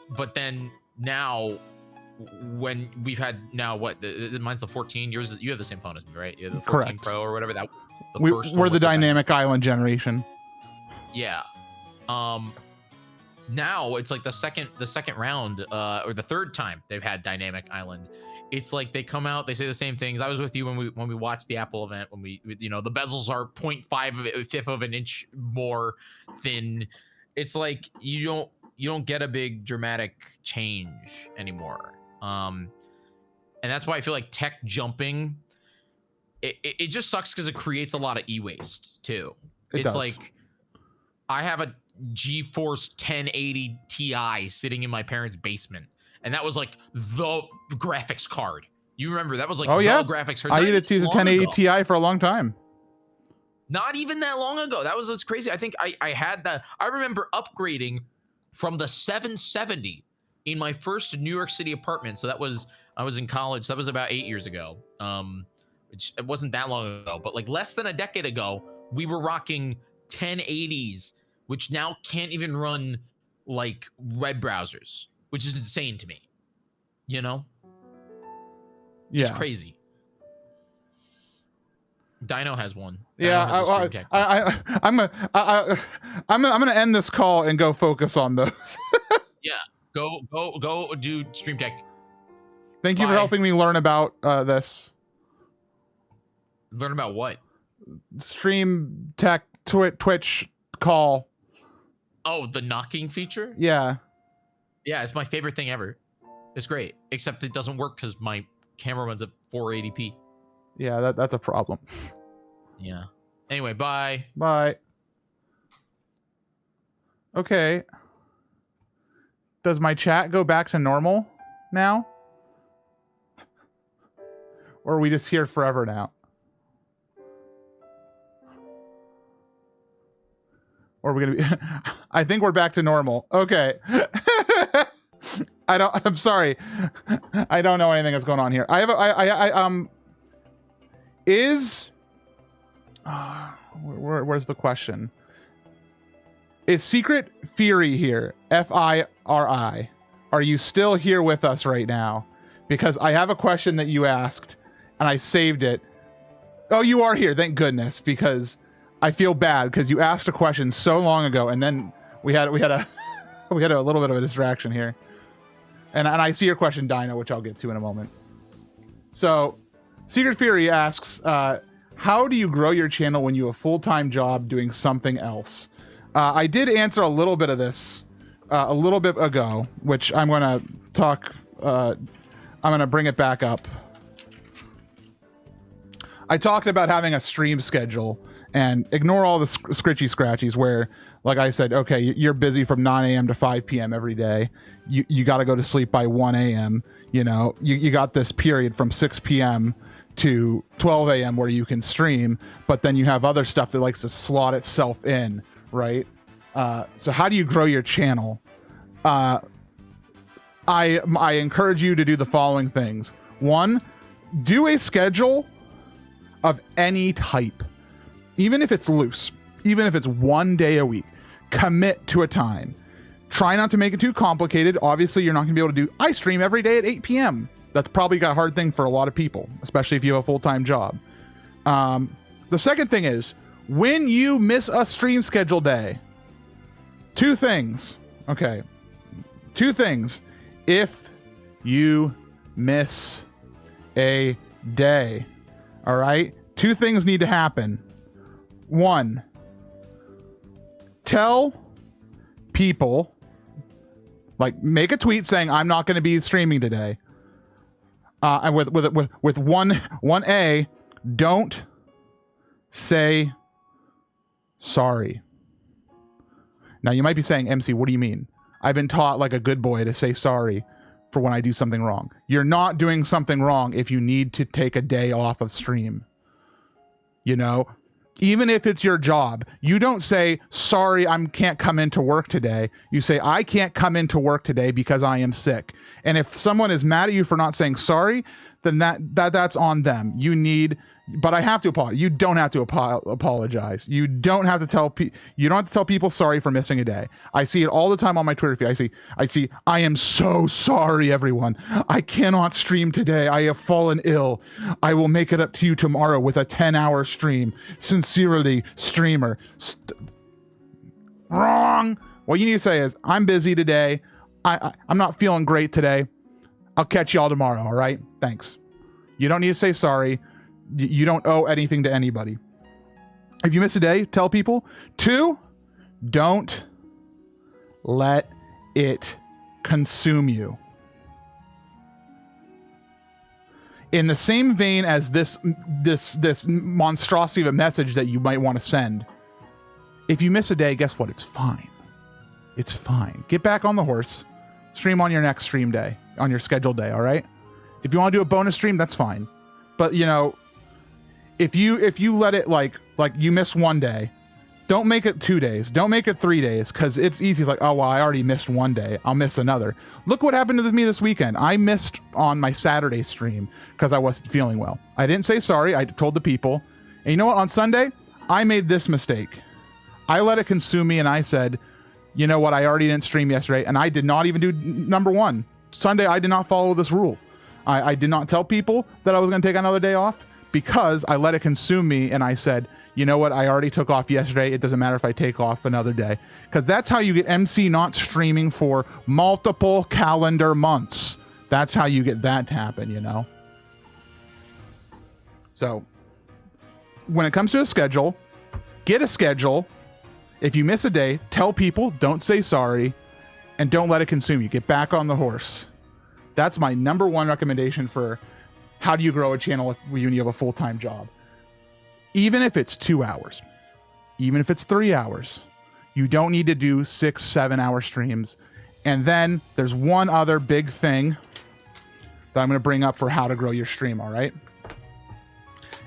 But then now, when we've had mine's the 14 years. You have the same phone as me, right? You have the 14 Correct. Pro or whatever. That was the first. We're the dynamic island generation. Yeah. Now it's like the second round, or the third time they've had dynamic island. It's like they come out, they say the same things. I was with you when we watched the Apple event, when we, you know, the bezels are 0.5 of an inch more thin. It's like you don't get a big dramatic change anymore. And that's why I feel like tech jumping, it just sucks because it creates a lot of e-waste too. It's does. Like I have a GeForce 1080 Ti sitting in my parents' basement, and that was like the graphics card. You remember that was like graphics card. I needed to use a 1080 Ti for a long time. Not even that long ago. That's crazy. I think I had that. I remember upgrading from the 770 in my first New York City apartment. So I was in college. So that was about 8 years ago. Which it wasn't that long ago, but like less than a decade ago, we were rocking 1080s, which now can't even run like web browsers, which is insane to me. You know? Yeah. It's crazy. Dino has one. I'm gonna end this call and go focus on those. Yeah, go do Stream Tech. Thank you for helping me learn about this. Learn about what? Stream Tech Twitch call. Oh, the knocking feature? Yeah. Yeah, it's my favorite thing ever. It's great, except it doesn't work because my camera runs at 480p. Yeah, that's a problem. Yeah. Anyway, bye. Bye. Okay. Does my chat go back to normal now? Or are we just here forever now? Or are we gonna be I think we're back to normal. Okay. I'm sorry. I don't know anything that's going on here. Where's the question? Is Secret Fury here? F-I-R-I. Are you still here with us right now? Because I have a question that you asked and I saved it. Oh, you are here. Thank goodness, because I feel bad because you asked a question so long ago and then we had a little bit of a distraction here. And I see your question, Dino, which I'll get to in a moment. So, Secret Fury asks, how do you grow your channel when you have a full-time job doing something else? I did answer a little bit of this a little bit ago, which I'm going to talk... I'm going to bring it back up. I talked about having a stream schedule and ignore all the scritchy scratchies where, like I said, okay, you're busy from 9 a.m. to 5 p.m. every day. You got to go to sleep by 1 a.m. You know, you got this period from 6 p.m. to 12 a.m. where you can stream, but then you have other stuff that likes to slot itself in, right? So how do you grow your channel? I encourage you to do the following things. One, do a schedule of any type, even if it's loose, even if it's 1 day a week. Commit to a time. Try not to make it too complicated. Obviously, you're not going to be able to do, I stream every day at 8 p.m. That's probably a hard thing for a lot of people, especially if you have a full-time job. The second thing is, when you miss a stream schedule day, two things. Okay. Two things. If you miss a day, all right? Two things need to happen. One, tell people, like, make a tweet saying, I'm not going to be streaming today. And with one A, don't say sorry. Now you might be saying, MC, what do you mean? I've been taught like a good boy to say sorry for when I do something wrong. You're not doing something wrong if you need to take a day off of stream. You know, Even if it's your job, you don't say, sorry, I can't come into work today. You say, I can't come into work today because I am sick. And if someone is mad at you for not saying sorry, then that's on them. But I have to apologize. You don't have to apologize. You don't have to tell people sorry for missing a day. I see it all the time on my Twitter feed. I see, I am so sorry, everyone. I cannot stream today. I have fallen ill. I will make it up to you tomorrow with a 10-hour stream. Sincerely, streamer. Wrong. What you need to say is, I'm busy today. I'm not feeling great today. I'll catch y'all tomorrow, all right? Thanks. You don't need to say sorry. You don't owe anything to anybody. If you miss a day, tell people. 2, don't let it consume you. In the same vein as this monstrosity of a message that you might want to send, if you miss a day, guess what? It's fine. It's fine. Get back on the horse. Stream on your next stream day, on your scheduled day, all right? If you want to do a bonus stream, that's fine. But, you know, if you let it like you miss one day, don't make it 2 days. Don't make it 3 days, because it's easy. It's like, oh, well, I already missed one day. I'll miss another. Look what happened to me this weekend. I missed on my Saturday stream because I wasn't feeling well. I didn't say sorry. I told the people. And you know what? On Sunday, I made this mistake. I let it consume me, and I said, you know what? I already didn't stream yesterday, and I did not even do number 1. Sunday, I did not follow this rule. I did not tell people that I was going to take another day off, because I let it consume me, and I said, you know what? I already took off yesterday. It doesn't matter if I take off another day. Because that's how you get MC not streaming for multiple calendar months. That's how you get that to happen, you know? So, when it comes to a schedule, get a schedule. If you miss a day, tell people, don't say sorry, and don't let it consume you. Get back on the horse. That's my number 1 recommendation for how do you grow a channel when you have a full-time job. Even if it's 2 hours, even if it's 3 hours, you don't need to do 6-7 hour streams. And then there's one other big thing that I'm going to bring up for how to grow your stream, all right?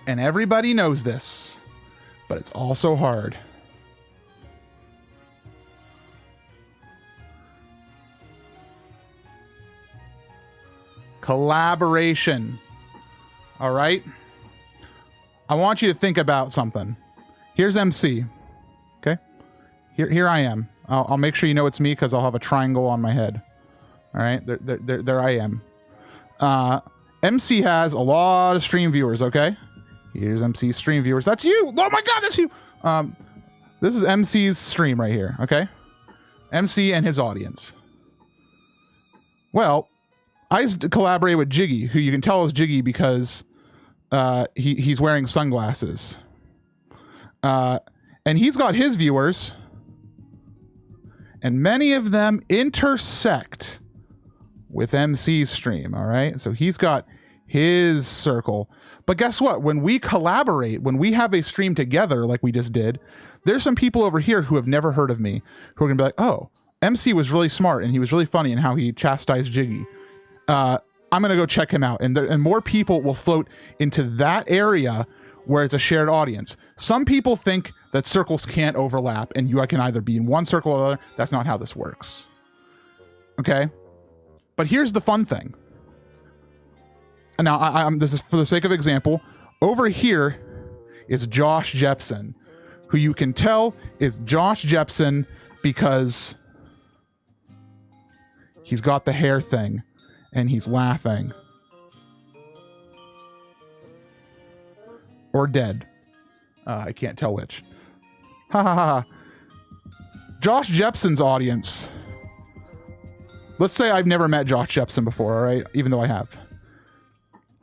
And everybody knows this, but it's also hard. Collaboration. All right. I want you to think about something. Here's MC. Okay. Here I am. I'll make sure you know it's me, because I'll have a triangle on my head. All right. There I am. MC has a lot of stream viewers. Okay. Here's MC's stream viewers. That's you. Oh my God, that's you. This is MC's stream right here. Okay. MC and his audience. Well, I collaborate with Jiggy, who you can tell is Jiggy because he's wearing sunglasses. And he's got his viewers, and many of them intersect with MC's stream, all right? So he's got his circle. But guess what? When we collaborate, when we have a stream together like we just did, there's some people over here who have never heard of me who are going to be like, oh, MC was really smart and he was really funny in how he chastised Jiggy. I'm going to go check him out. And more people will float into that area where it's a shared audience. Some people think that circles can't overlap and you can either be in one circle or the other. That's not how this works. Okay? But here's the fun thing. Now, this is for the sake of example. Over here is Josh Jepson, who you can tell is Josh Jepson because he's got the hair thing. And he's laughing. Or dead. I can't tell which. Ha ha ha. Josh Jepson's audience. Let's say I've never met Josh Jepson before, all right? Even though I have.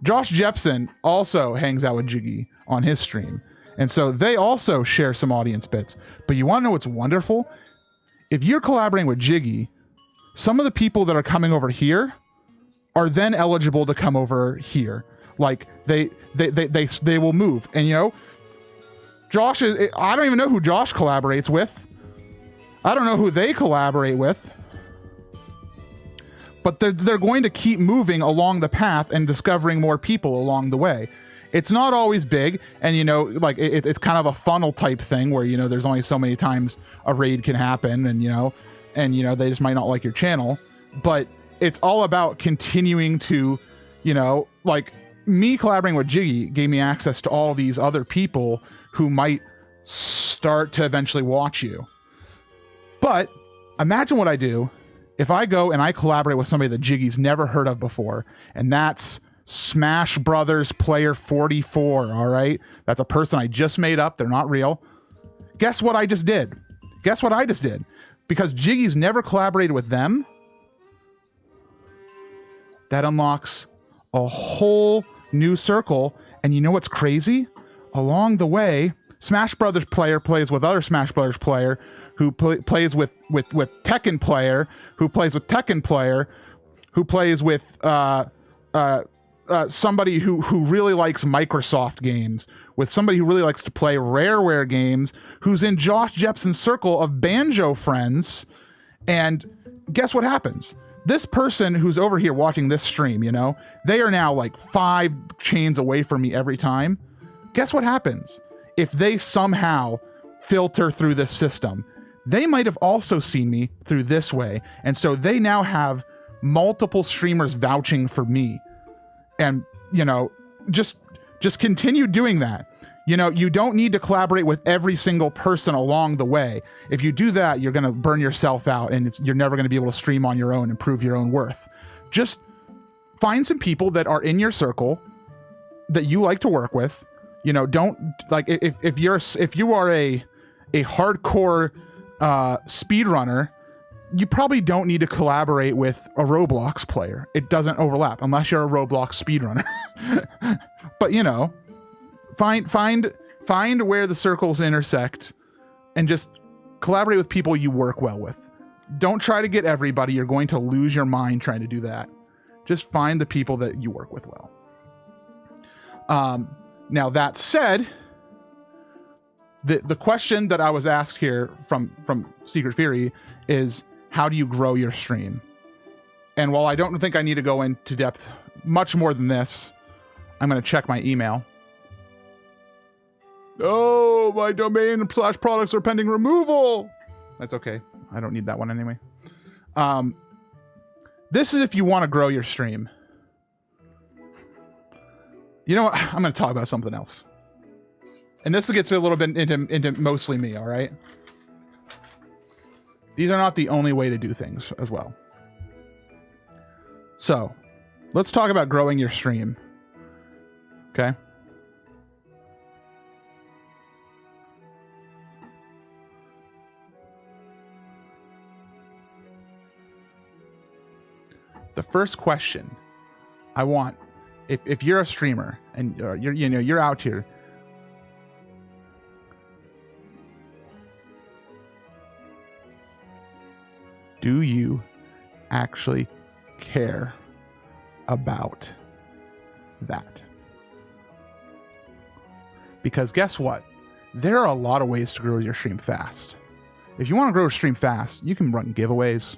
Josh Jepson also hangs out with Jiggy on his stream. And so they also share some audience bits. But you want to know what's wonderful? If you're collaborating with Jiggy, some of the people that are coming over here are then eligible to come over here. Like they will move. And you know, Josh is, I don't even know who Josh collaborates with. I don't know who they collaborate with. But they're going to keep moving along the path and discovering more people along the way. It's not always big, and like it's kind of a funnel type thing where there's only so many times a raid can happen, and they just might not like your channel. But it's all about continuing to, like me collaborating with Jiggy gave me access to all these other people who might start to eventually watch you. But imagine what I do if I go and I collaborate with somebody that Jiggy's never heard of before, and that's Smash Brothers Player 44, all right? That's a person I just made up. They're not real. Guess what I just did? Guess what I just did? Because Jiggy's never collaborated with them, that unlocks a whole new circle. And you know what's crazy? Along the way, Smash Brothers player plays with other Smash Brothers player who plays with Tekken player, who plays with Tekken player, who plays with somebody who really likes Microsoft games, with somebody who really likes to play Rareware games, who's in Josh Jepson's circle of Banjo friends. And guess what happens? This person who's over here watching this stream, they are now like 5 chains away from me every time. Guess what happens? If they somehow filter through this system, they might have also seen me through this way. And so they now have multiple streamers vouching for me. And, just continue doing that. You don't need to collaborate with every single person along the way. If you do that, you're going to burn yourself out, and you're never going to be able to stream on your own and prove your own worth. Just find some people that are in your circle that you like to work with. Don't like if you are a hardcore speedrunner, you probably don't need to collaborate with a Roblox player. It doesn't overlap unless you're a Roblox speedrunner. But find where the circles intersect and just collaborate with people you work well with. Don't try to get everybody. You're going to lose your mind trying to do that. Just find the people that you work with well. Now that said, the question that I was asked here from Secret Fury is, how do you grow your stream? And while I don't think I need to go into depth much more than this, I'm going to check my email. Oh, my domain / products are pending removal. That's okay. I don't need that one anyway. This is if you want to grow your stream. You know what? I'm going to talk about something else. And this gets a little bit into mostly me, all right? These are not the only way to do things as well. So, let's talk about growing your stream. Okay? The first question I want, if you're a streamer and you're out here, do you actually care about that? Because guess what? There are a lot of ways to grow your stream fast. If you want to grow your stream fast, you can run giveaways.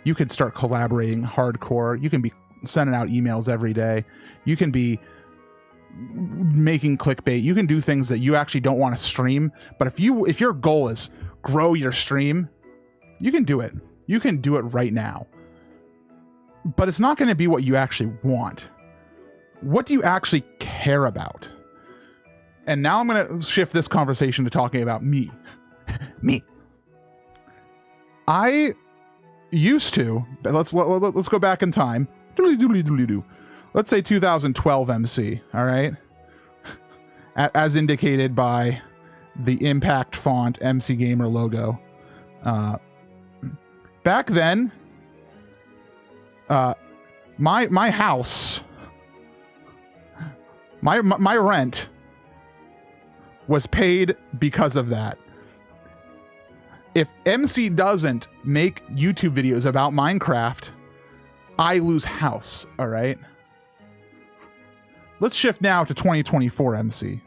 You can start collaborating hardcore. You can be sending out emails every day. You can be making clickbait. You can do things that you actually don't want to stream. But if your goal is grow your stream, you can do it. You can do it right now. But it's not going to be what you actually want. What do you actually care about? And now I'm going to shift this conversation to talking about me. Me. I used to, let's go back in time. Let's say 2012 MC, all right? As indicated by the impact font MC Gamer logo. Back then, my house, my rent was paid because of that. If MC doesn't make YouTube videos about Minecraft, I lose house, all right? Let's shift now to 2024 MC.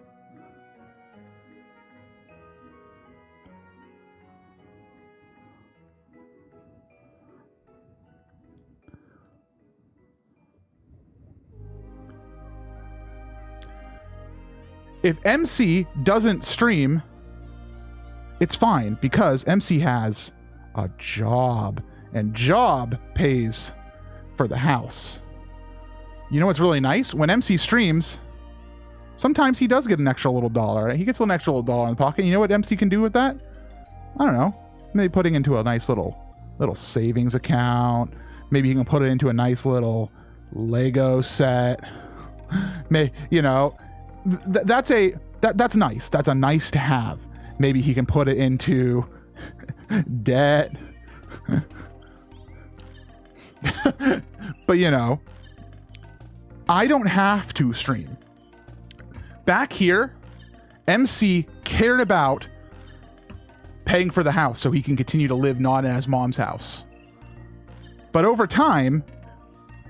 If MC doesn't stream, it's fine because MC has a job, and job pays for the house. You know what's really nice? When MC streams, sometimes he does get an extra little dollar. He gets an extra little dollar in the pocket. You know what MC can do with that? I don't know. Maybe putting into a nice little savings account. Maybe he can put it into a nice little Lego set. That's nice. That's a nice to have. Maybe he can put it into debt. But I don't have to stream. Back here, MC cared about paying for the house so he can continue to live not in his mom's house. But over time,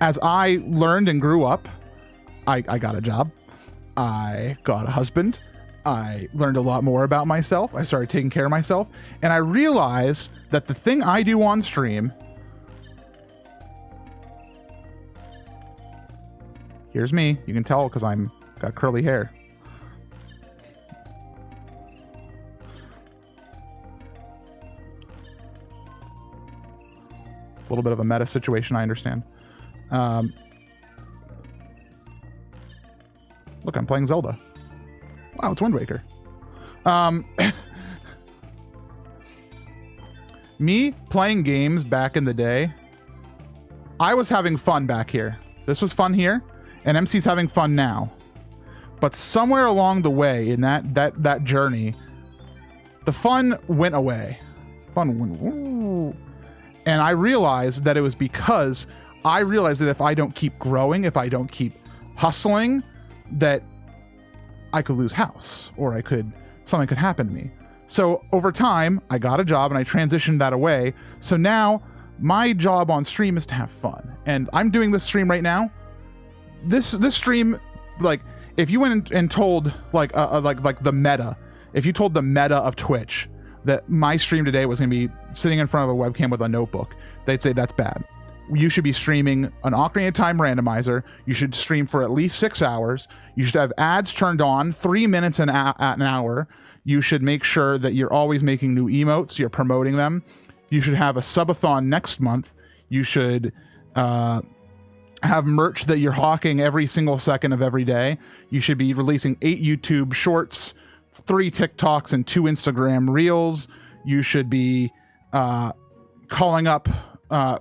as I learned and grew up, I got a job. I got a husband. I learned a lot more about myself. I started taking care of myself. And I realized that the thing I do on stream... Here's me. You can tell because I'm got curly hair. It's a little bit of a meta situation, I understand. Look, I'm playing Zelda. Wow, it's Wind Waker. Me playing games back in the day, I was having fun back here. This was fun here, and MC's having fun now. But somewhere along the way in that journey, the fun went away. Fun went... Ooh. And I realized that it was because I realized that if I don't keep growing, if I don't keep hustling, that I could lose house or something could happen to me. So over time, I got a job and I transitioned that away. So now my job on stream is to have fun. And I'm doing this stream right now. This stream, like, if you went and told like the meta, if you told the meta of Twitch that my stream today was going to be sitting in front of a webcam with a notebook, they'd say that's bad. You should be streaming an Ocarina of Time randomizer. You should stream for at least 6 hours. You should have ads turned on 3 minutes an hour. You should make sure that you're always making new emotes. You're promoting them. You should have a subathon next month. You should have merch that you're hawking every single second of every day. You should be releasing 8 YouTube shorts, 3 TikToks, and 2 Instagram reels. You should be calling up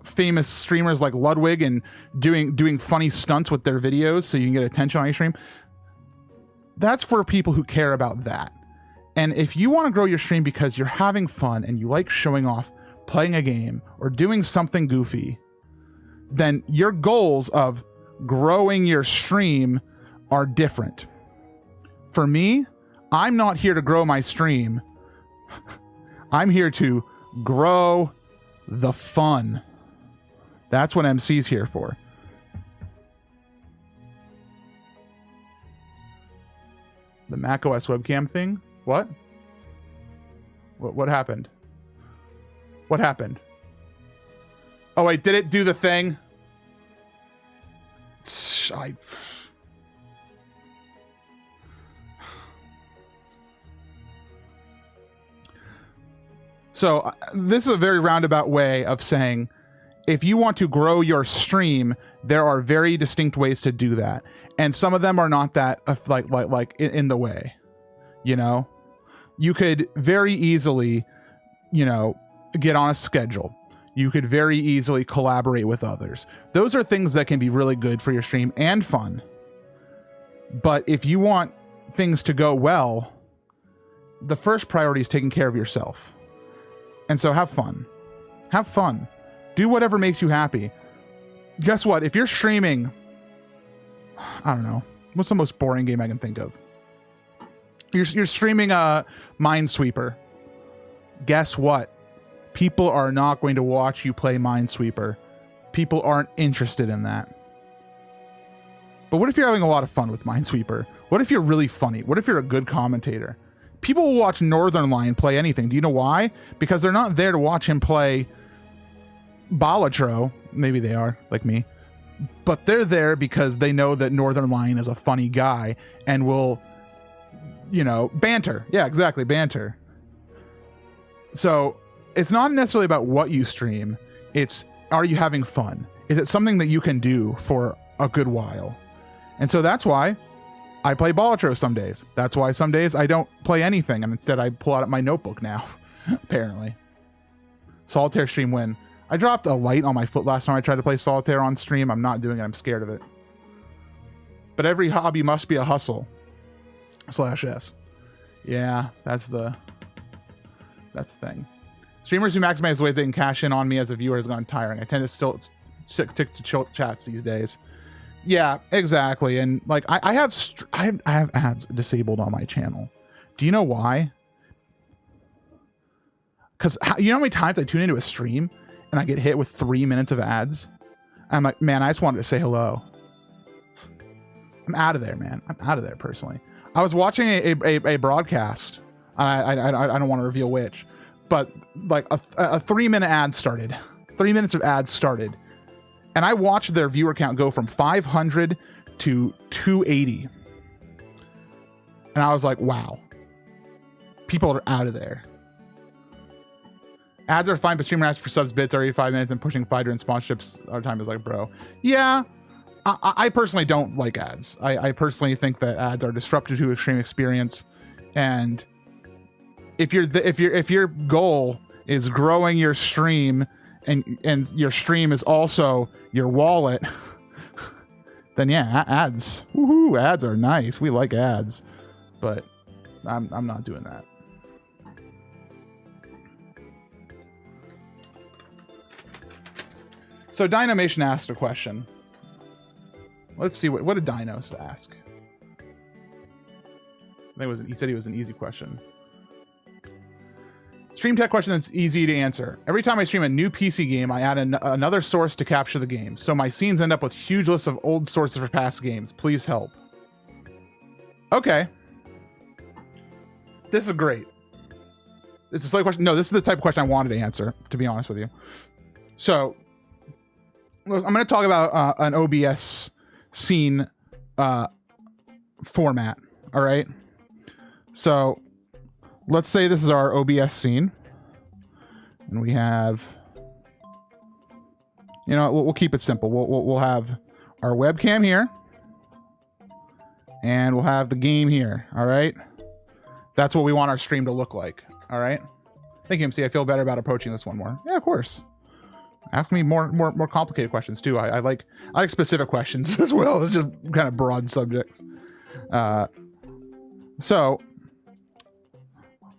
famous streamers like Ludwig and doing funny stunts with their videos so you can get attention on your stream. That's for people who care about that. And if you want to grow your stream because you're having fun and you like showing off playing a game or doing something goofy, then your goals of growing your stream are different. For me, I'm not here to grow my stream. I'm here to grow the fun. That's what MC's here for. The macOS webcam thing? What? What happened? What happened? Oh wait, did it do the thing? So this is a very roundabout way of saying, if you want to grow your stream, there are very distinct ways to do that. And some of them are not that like in the way, you could very easily, get on a schedule. You could very easily collaborate with others. Those are things that can be really good for your stream and fun. But if you want things to go well, the first priority is taking care of yourself. And so have fun. Have fun. Do whatever makes you happy. Guess what? If you're streaming, I don't know. What's the most boring game I can think of? You're streaming Minesweeper. Guess what? People are not going to watch you play Minesweeper. People aren't interested in that. But what if you're having a lot of fun with Minesweeper? What if you're really funny? What if you're a good commentator? People will watch Northern Lion play anything. Do you know why? Because they're not there to watch him play Balatro. Maybe they are, like me. But they're there because they know that Northern Lion is a funny guy and will you know, banter. Yeah, exactly, banter. So it's not necessarily about what you stream. It's, are you having fun? Is it something that you can do for a good while? And so that's why I play Balatro some days. That's why some days I don't play anything, and instead I pull out my notebook now, apparently. Solitaire stream win. I dropped a light on my foot last time I tried to play Solitaire on stream. I'm not doing it. I'm scared of it. But every hobby must be a hustle. /s. Yeah, that's the thing. Streamers who maximize the ways they can cash in on me as a viewer has gone tiring. I tend to still stick to chill chats these days. Yeah, exactly. And like I have ads disabled on my channel. Do you know why? Because you know how many times I tune into a stream and I get hit with 3 minutes of ads? I'm like, man, I just wanted to say hello. I'm out of there, man. I'm out of there personally. I was watching a broadcast. I don't want to reveal which, but like a 3-minute ad started. 3 minutes of ads started. And I watched their viewer count go from 500 to 280. And I was like, wow. People are out of there. Ads are fine, but streamer asks for subs bits every 5 minutes and pushing fighter and sponsorships all the time is like, bro. Yeah, I personally don't like ads. I personally think that ads are disruptive to a stream experience. And if your goal is growing your stream and your stream is also your wallet, then yeah, ads. Woohoo, ads are nice. We like ads, but I'm not doing that. So Dynamation asked a question. Let's see what did Dinos ask. I think he said it was an easy question. Stream tech question that's easy to answer. Every time I stream a new PC game, I add another source to capture the game. So my scenes end up with huge lists of old sources for past games. Please help. Okay. This is great. This is a question. No, this is the type of question I wanted to answer, to be honest with you. So I'm going to talk about an OBS scene format. All right. So let's say this is our OBS scene, and we have, you know, we'll keep it simple. We'll have our webcam here, and we'll have the game here. All right. That's what we want our stream to look like. All right. Thank you, MC. I feel better about approaching this one more. Yeah, of course. Ask me more complicated questions too. I like specific questions as well. It's just kind of broad subjects. So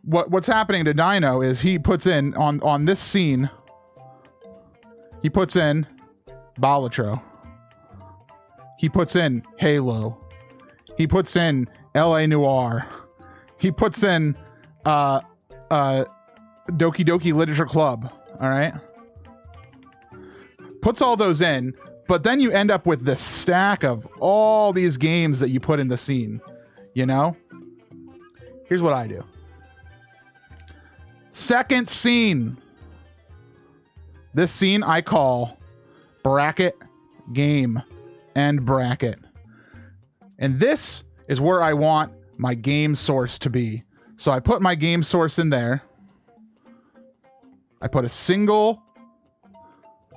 what's happening to Dino is he puts in on this scene. He puts in Balatro. He puts in Halo. He puts in LA Noire. He puts in Doki Doki Literature Club. All right. Puts all those in, but then you end up with this stack of all these games that you put in the scene, you know? Here's what I do. Second scene. This scene I call bracket game end bracket. And this is where I want my game source to be. So I put my game source in there. I put a single.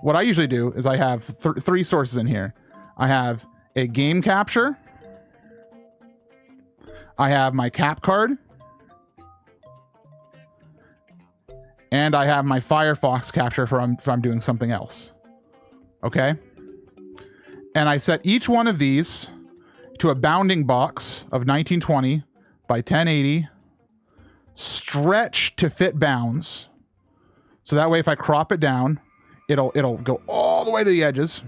What I usually do is I have three sources in here. I have a game capture. I have my cap card. And I have my Firefox capture if I'm doing something else. Okay? And I set each one of these to a bounding box of 1920 by 1080, stretch to fit bounds. So that way if I crop it down, it'll go all the way to the edges.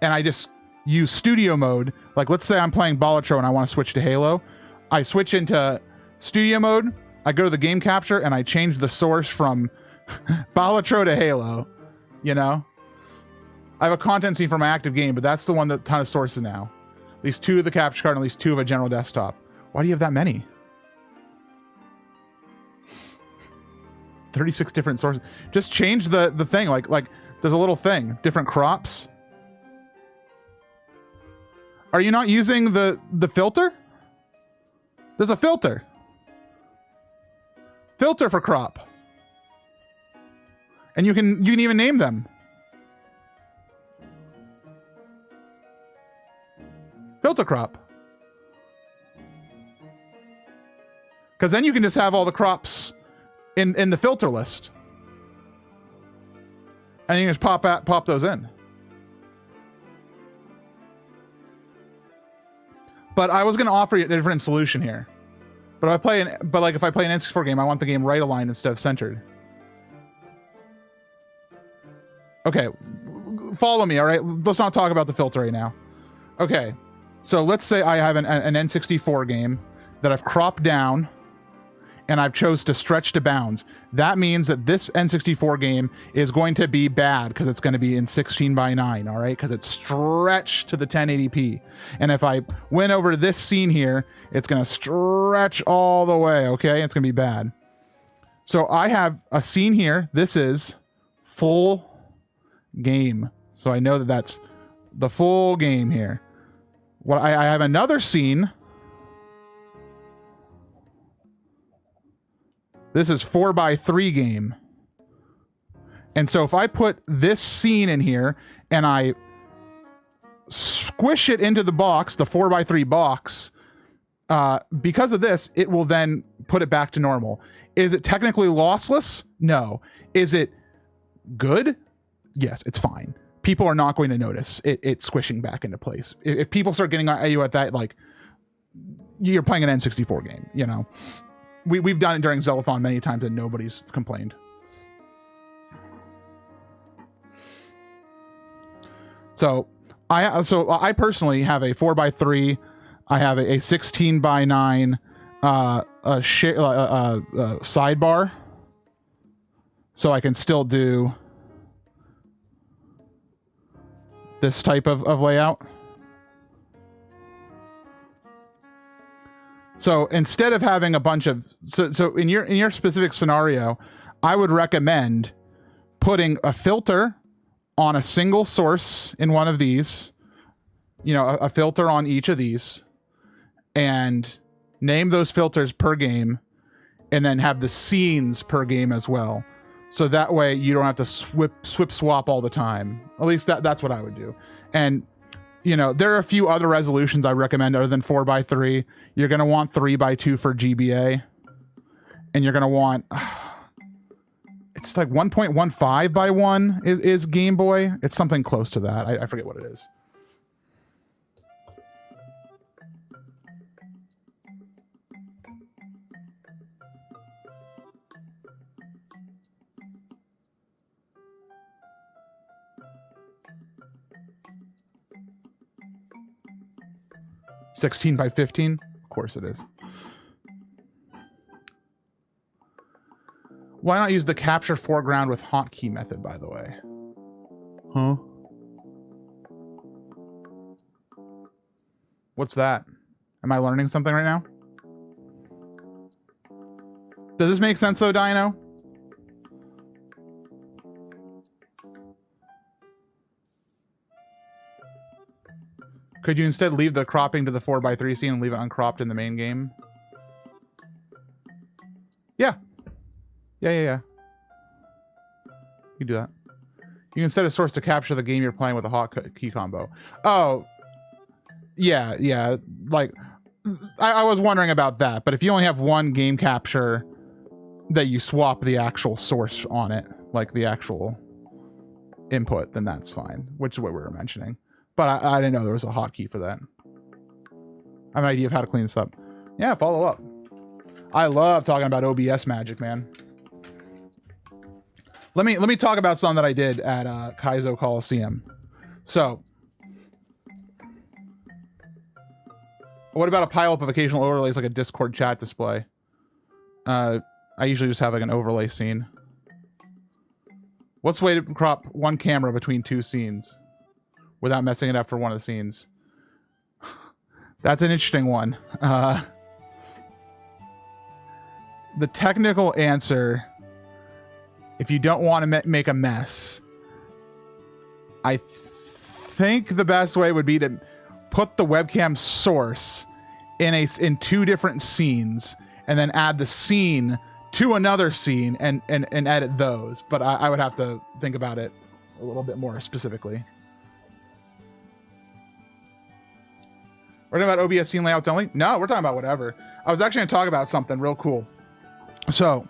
And I just use studio mode. Like, let's say I'm playing Balatro and I want to switch to Halo. I switch into studio mode. I go to the game capture and I change the source from Balatro to Halo. You know? I have a content scene for my active game, but that's the one that ton of sources now. At least 2 of the capture card and at least 2 of a general desktop. Why do you have that many? 36 different sources. Just change the thing. Like there's a little thing. Different crops. Are you not using the filter? There's a filter. Filter for crop. And you can even name them. Filter crop. Because then you can just have all the crops in the filter list. And you can just pop those in. But I was going to offer you a different solution here. But if I play an N64 game, I want the game right aligned instead of centered. Okay, follow me, all right? Let's not talk about the filter right now. Okay, so let's say I have an N64 game that I've cropped down and I've chose to stretch to bounds. That means that this N64 game is going to be bad because it's going to be in 16:9, all right? Because it's stretched to the 1080p. And if I went over to this scene here, it's going to stretch all the way, okay? It's going to be bad. So I have a scene here. This is full game. So I know that that's the full game here. What I have another scene. This is 4:3 game. And so if I put this scene in here and I squish it into the box, the 4:3 box, because of this, it will then put it back to normal. Is it technically lossless? No. Is it good? Yes, it's fine. People are not going to notice it squishing back into place. If people start getting at you at that, like, you're playing an N64 game, you know? We've done it during Zellathon many times and nobody's complained. So I personally have a 4:3. I have a 16:9 sidebar, so I can still do this type of layout. So instead of having a bunch of so in your specific scenario, I would recommend putting a filter on a single source in one of these, you know, a filter on each of these, and name those filters per game, and then have the scenes per game as well. So that way you don't have to swap all the time. At least that's what I would do. And you know, there are a few other resolutions I recommend other than 4:3. You're going to want 3:2 for GBA. And you're going to want, it's like 1.15 by 1 is Game Boy. It's something close to that. I forget what it is. (16:15). Of course it is. Why not use the capture foreground with hotkey method, by the way? Huh? What's that? Am I learning something right now? Does this make sense though, Dino? Could you instead leave the cropping to the 4:3 scene and leave it uncropped in the main game? Yeah. Yeah. You do that. You can set a source to capture the game you're playing with a hotkey combo. Oh. Yeah. Like, I was wondering about that, but if you only have one game capture that you swap the actual source on it, like the actual input, then that's fine, which is what we were mentioning. But I didn't know there was a hotkey for that. I have an idea of how to clean this up. Yeah, follow up. I love talking about OBS magic, man. Let me talk about something that I did at Kaizo Coliseum. So, what about a pileup of occasional overlays like a Discord chat display? I usually just have like an overlay scene. What's the way to crop one camera between two scenes without messing it up for one of the scenes? That's an interesting one. The technical answer, if you don't want to make a mess, I think the best way would be to put the webcam source in 2 different scenes, and then add the scene to another scene and edit those. But I would have to think about it a little bit more specifically. We're talking about OBS scene layouts only? No, we're talking about whatever. I was actually going to talk about something real cool. So,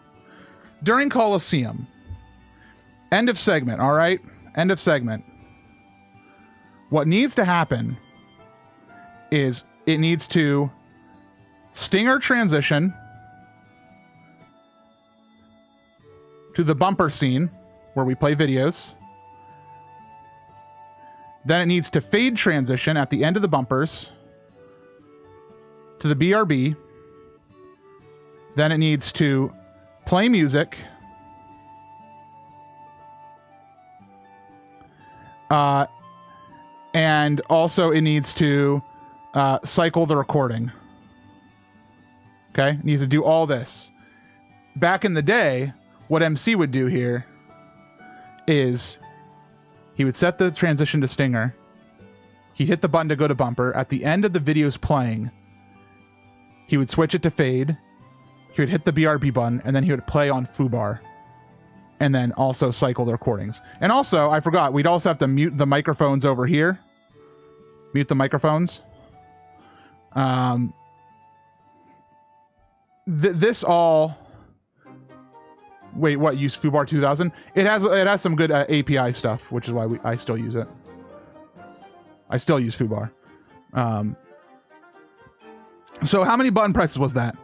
during Coliseum, end of segment, all right? End of segment. What needs to happen is it needs to stinger transition to the bumper scene where we play videos. Then it needs to fade transition at the end of the bumpers to the BRB. Then it needs to play music. And also it needs to cycle the recording. Okay? It needs to do all this. Back in the day, what MC would do here is he would set the transition to stinger. He'd hit the button to go to bumper. At the end of the videos playing, he would switch it to fade. He would hit the BRB button, and then he would play on foobar. And then also cycle the recordings. And also, I forgot, we'd also have to mute the microphones over here. Mute the microphones. This all... Wait, what? Use foobar 2000? It has some good API stuff, which is why I still use it. I still use foobar. So how many button presses was that?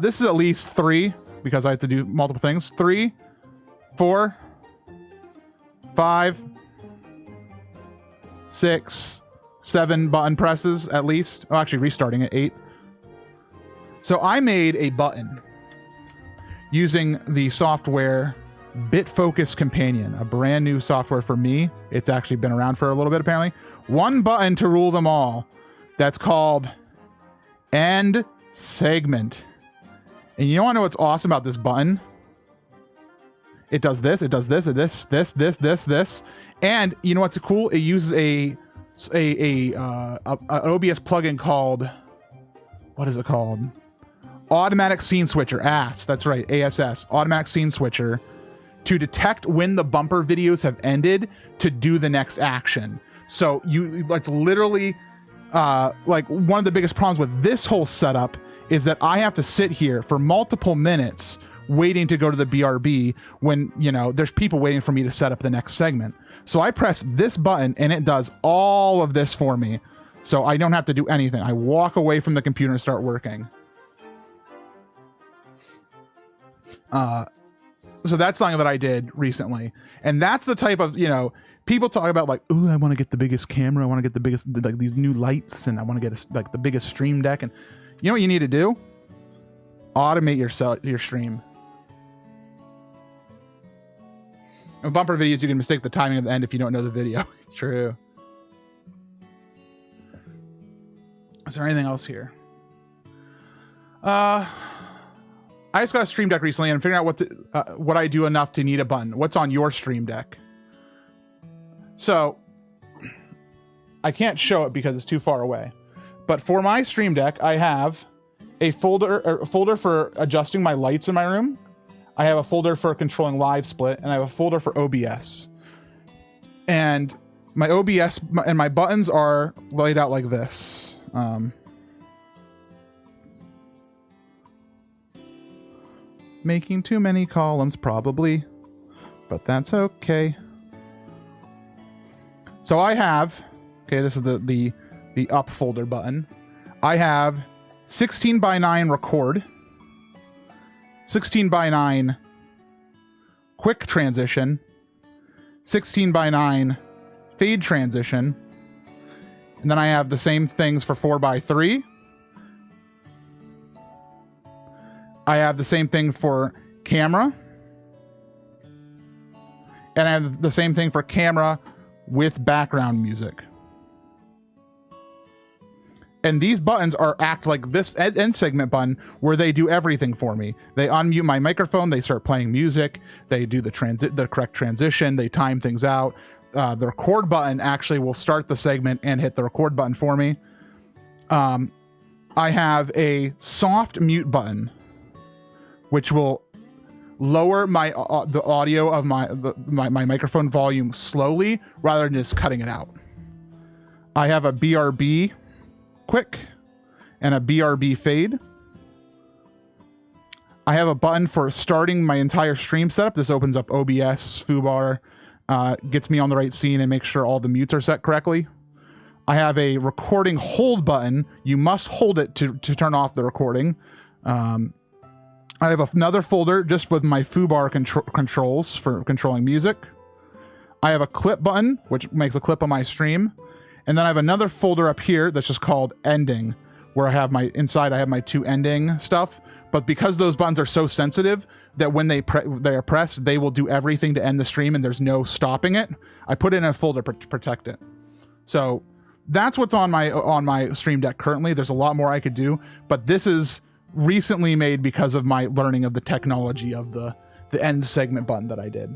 This is at least 3 because I have to do multiple things. 3, 4, 5, 6, 7 button presses at least. Oh, actually restarting at 8. So I made a button using the software BitFocus Companion, a brand new software for me. It's actually been around for a little bit apparently. One button to rule them all. That's called End Segment. And you want to know what's awesome about this button? It does this, it does this, this. And you know what's cool? It uses a OBS plugin called, what is it called? Automatic Scene Switcher, ASS. That's right, ASS, Automatic Scene Switcher, to detect when the bumper videos have ended to do the next action. So it's literally like one of the biggest problems with this whole setup is that I have to sit here for multiple minutes waiting to go to the BRB when, you know, there's people waiting for me to set up the next segment. So I press this button and it does all of this for me. So I don't have to do anything. I walk away from the computer and start working. So that's something that I did recently. And that's the type of, you know, people talk about like, oh, I want to get the biggest camera. I want to get the biggest, like these new lights, and I want to get like the biggest stream deck. And you know what you need to do? Automate your stream. In bumper videos, you can mistake the timing of the end if you don't know the video. True. Is there anything else here? I just got a stream deck recently and I'm figuring out what I do enough to need a button. What's on your stream deck? So I can't show it because it's too far away. But for my stream deck, I have a folder for adjusting my lights in my room. I have a folder for controlling live split, and I have a folder for OBS. And my OBS and my buttons are laid out like this. Making too many columns probably, but that's okay. So I have, okay, this is the up folder button. I have 16:9 record, 16:9 quick transition, 16:9 fade transition, and then I have the same things for 4:3. I have the same thing for camera, and I have the same thing for camera with background music. And these buttons act like this end segment button where they do everything for me. They unmute my microphone, they start playing music, they do the correct transition, they time things out, the record button actually will start the segment and hit the record button for me. I have a soft mute button, which will lower my the audio of my microphone volume slowly rather than just cutting it out. I have a BRB quick and a BRB fade. I have a button for starting my entire stream setup. This opens up OBS, FooBar, gets me on the right scene and makes sure all the mutes are set correctly. I have a recording hold button. You must hold it to turn off the recording. I have another folder just with my FooBar controls for controlling music. I have a clip button, which makes a clip on my stream. And then I have another folder up here that's just called ending, where I have my inside, I have my 2 ending stuff. But because those buttons are so sensitive that when they are pressed, they will do everything to end the stream and there's no stopping it. I put it in a folder to protect it. So that's what's on my Stream Deck currently. There's a lot more I could do, but this is recently made because of my learning of the technology of the end segment button that I did.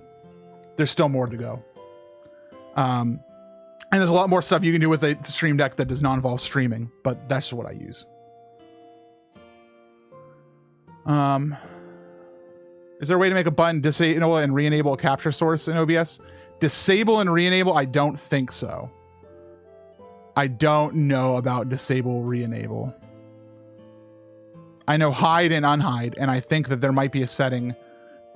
There's still more to go. And there's a lot more stuff you can do with a Stream Deck that does not involve streaming, but that's just what I use. Is there a way to make a button disable and re-enable a capture source in OBS? Disable and re-enable? I don't think so. I don't know about disable, re-enable. I know hide and unhide, and I think that there might be a setting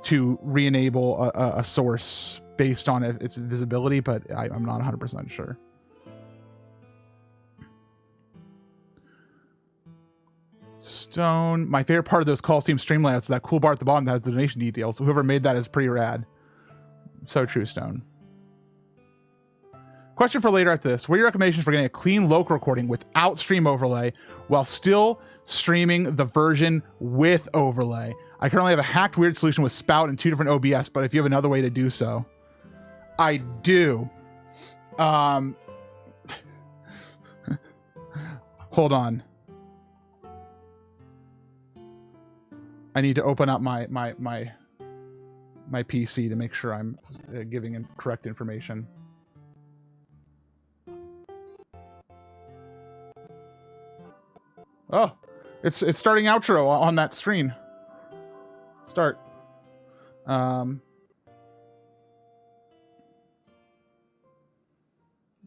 to re-enable a source based on its visibility, but I'm not 100% sure. Stone. My favorite part of those Coliseum stream layouts is that cool bar at the bottom that has the donation details. Whoever made that is pretty rad. So true, Stone. Question for later after this. What are your recommendations for getting a clean local recording without stream overlay while still streaming the version with overlay? I currently have a hacked weird solution with Spout and 2 different OBS, but if you have another way to do so. I do. Hold on. I need to open up my PC to make sure I'm giving correct information. Oh, it's starting outro on that screen. Start.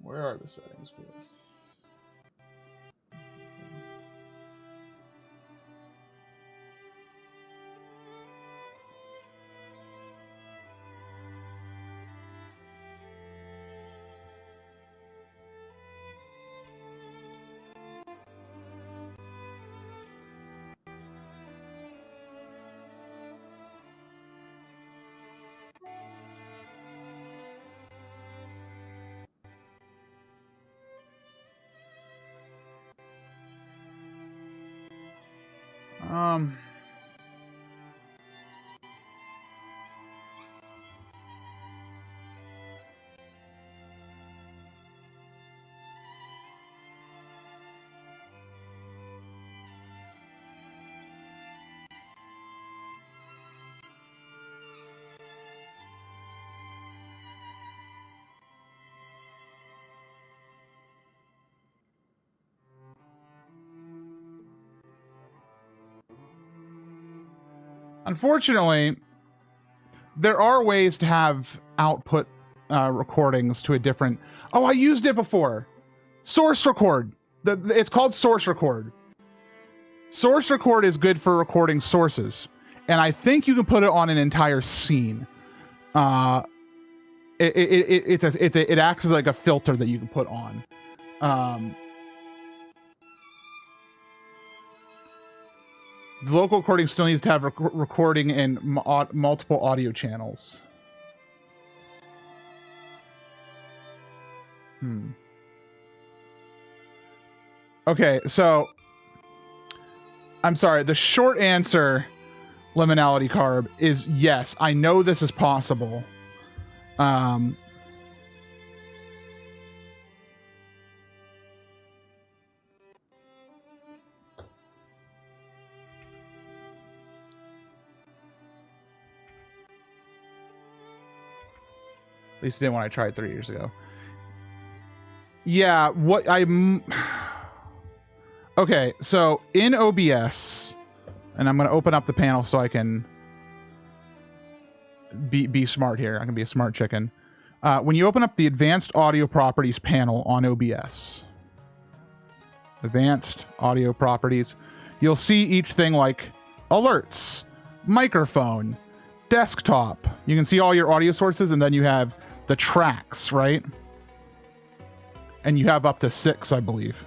Where are the settings for this? Unfortunately, there are ways to have output recordings to a different... Oh, I used it before. Source record. It's called source record. Source record is good for recording sources. And I think you can put it on an entire scene. It acts as like a filter that you can put on. The local recording still needs to have recording in multiple audio channels. Okay, so I'm sorry. The short answer, Liminality Carb, is yes. I know this is possible. At least it didn't when I tried 3 years ago. Yeah, what I'm... Okay, so in OBS, and I'm going to open up the panel so I can be smart here. I can be a smart chicken. When you open up the Advanced Audio Properties panel on OBS, Advanced Audio Properties, you'll see each thing like alerts, microphone, desktop. You can see all your audio sources, and then you have the tracks, right? And you have up to 6, I believe.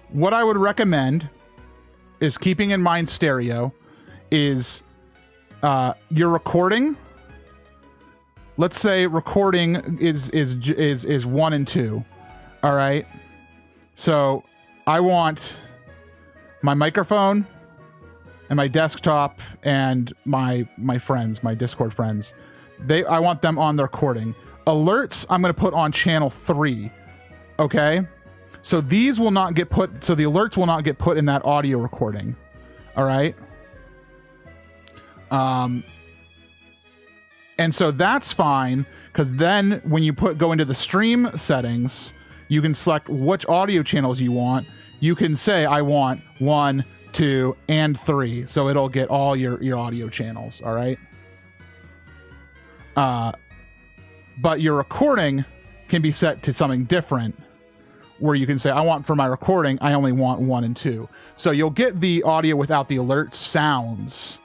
What I would recommend is keeping in mind stereo is your recording. Let's say recording is 1 and 2. All right. So I want my microphone and my desktop and my friends, my Discord friends. I want them on the recording. Alerts I'm going to put on channel 3. Okay. So these will not get put, so the alerts will not get put in that audio recording. All right. And so that's fine, because then when you go into the stream settings, you can select which audio channels you want. You can say, I want 1, 2, and 3. So it'll get all your audio channels. All right. But your recording can be set to something different, where you can say, I want for my recording, I only want 1 and 2. So you'll get the audio without the alert sounds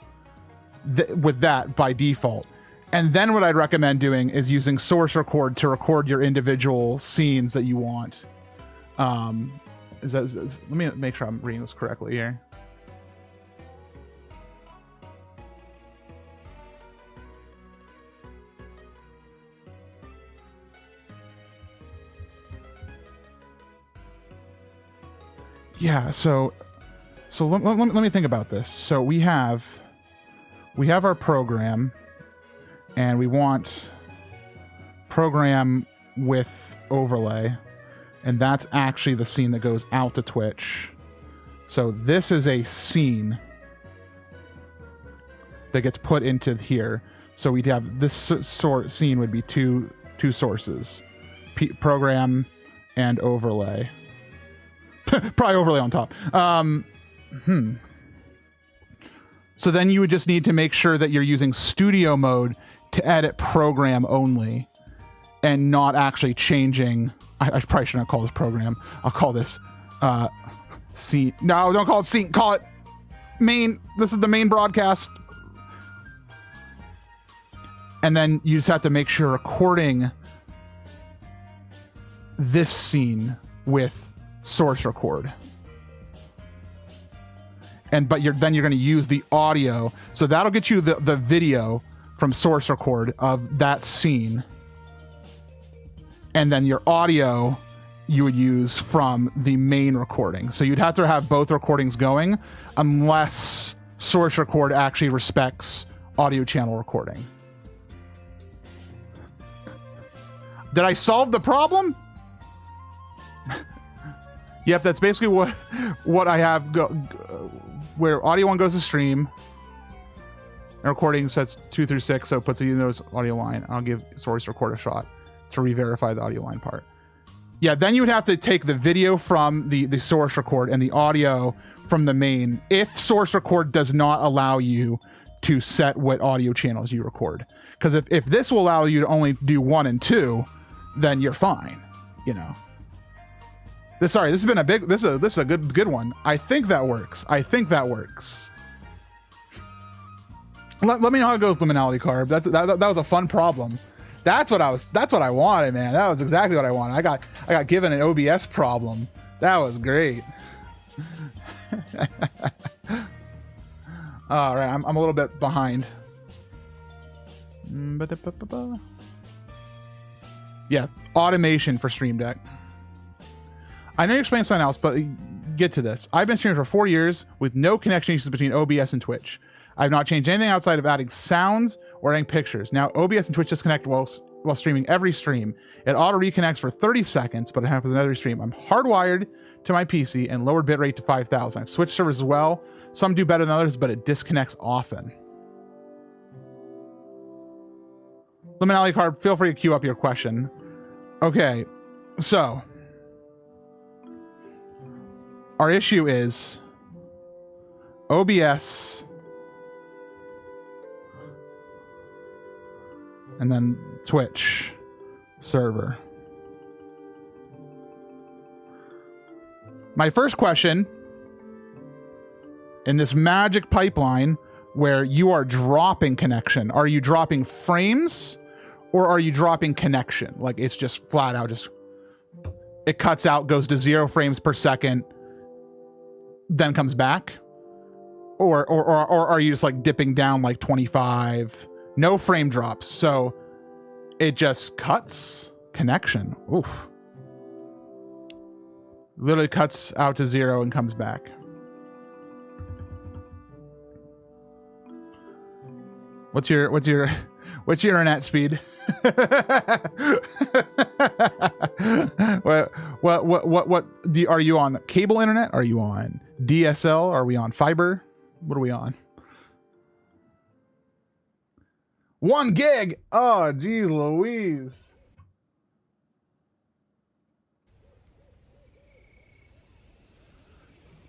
with that by default. And then what I'd recommend doing is using source record to record your individual scenes that you want. Let me make sure I'm reading this correctly here. Yeah, so let me think about this. So we have our program, and we want program with overlay, and that's actually the scene that goes out to Twitch. So this is a scene that gets put into here. So we'd have this scene would be two sources, program and overlay. Probably overlay on top. So then you would just need to make sure that you're using studio mode to edit program only and not actually changing. I probably shouldn't call this program. I'll call this scene. No, don't call it scene. Call it main. This is the main broadcast. And then you just have to make sure recording this scene with source record, but you're going to use the audio, so that'll get you the video from source record of that scene, and then your audio you would use from the main recording. So you'd have to have both recordings going unless source record actually respects audio channel recording. Did I solve the problem? Yep, that's basically what I have where audio 1 goes to stream. And recording sets 2 through 6, so it puts it in those audio line. I'll give source record a shot to re-verify the audio line part. Yeah, then you would have to take the video from the source record and the audio from the main, if source record does not allow you to set what audio channels you record. Because if this will allow you to only do 1 and 2, then you're fine, you know. This has been a big. This is a good one. I think that works. Let me know how it goes, Liminality Carb. That was a fun problem. That's what I wanted, man. That was exactly what I wanted. I got given an OBS problem. That was great. All right, I'm a little bit behind. Yeah, automation for Stream Deck. I know you explained something else, but get to this. I've been streaming for 4 years with no connection issues between OBS and Twitch. I've not changed anything outside of adding sounds or adding pictures. Now, OBS and Twitch disconnect while streaming every stream. It auto reconnects for 30 seconds, but it happens in every stream. I'm hardwired to my PC and lowered bitrate to 5,000. I've switched servers as well. Some do better than others, but it disconnects often. Liminality Card, feel free to queue up your question. Okay, so our issue is OBS and then Twitch server. My first question, in this magic pipeline where you are dropping connection, are you dropping frames or are you dropping connection? Like it's just flat out, just it cuts out, goes to 0 frames per second, then comes back? Or are you just like dipping down like 25, no frame drops? So it just cuts connection. Oof. Literally cuts out to 0 and comes back. What's your internet speed? What are you on? Cable internet? Are you on DSL? Are we on fiber? What are we on? 1 gig. Oh, geez, Louise.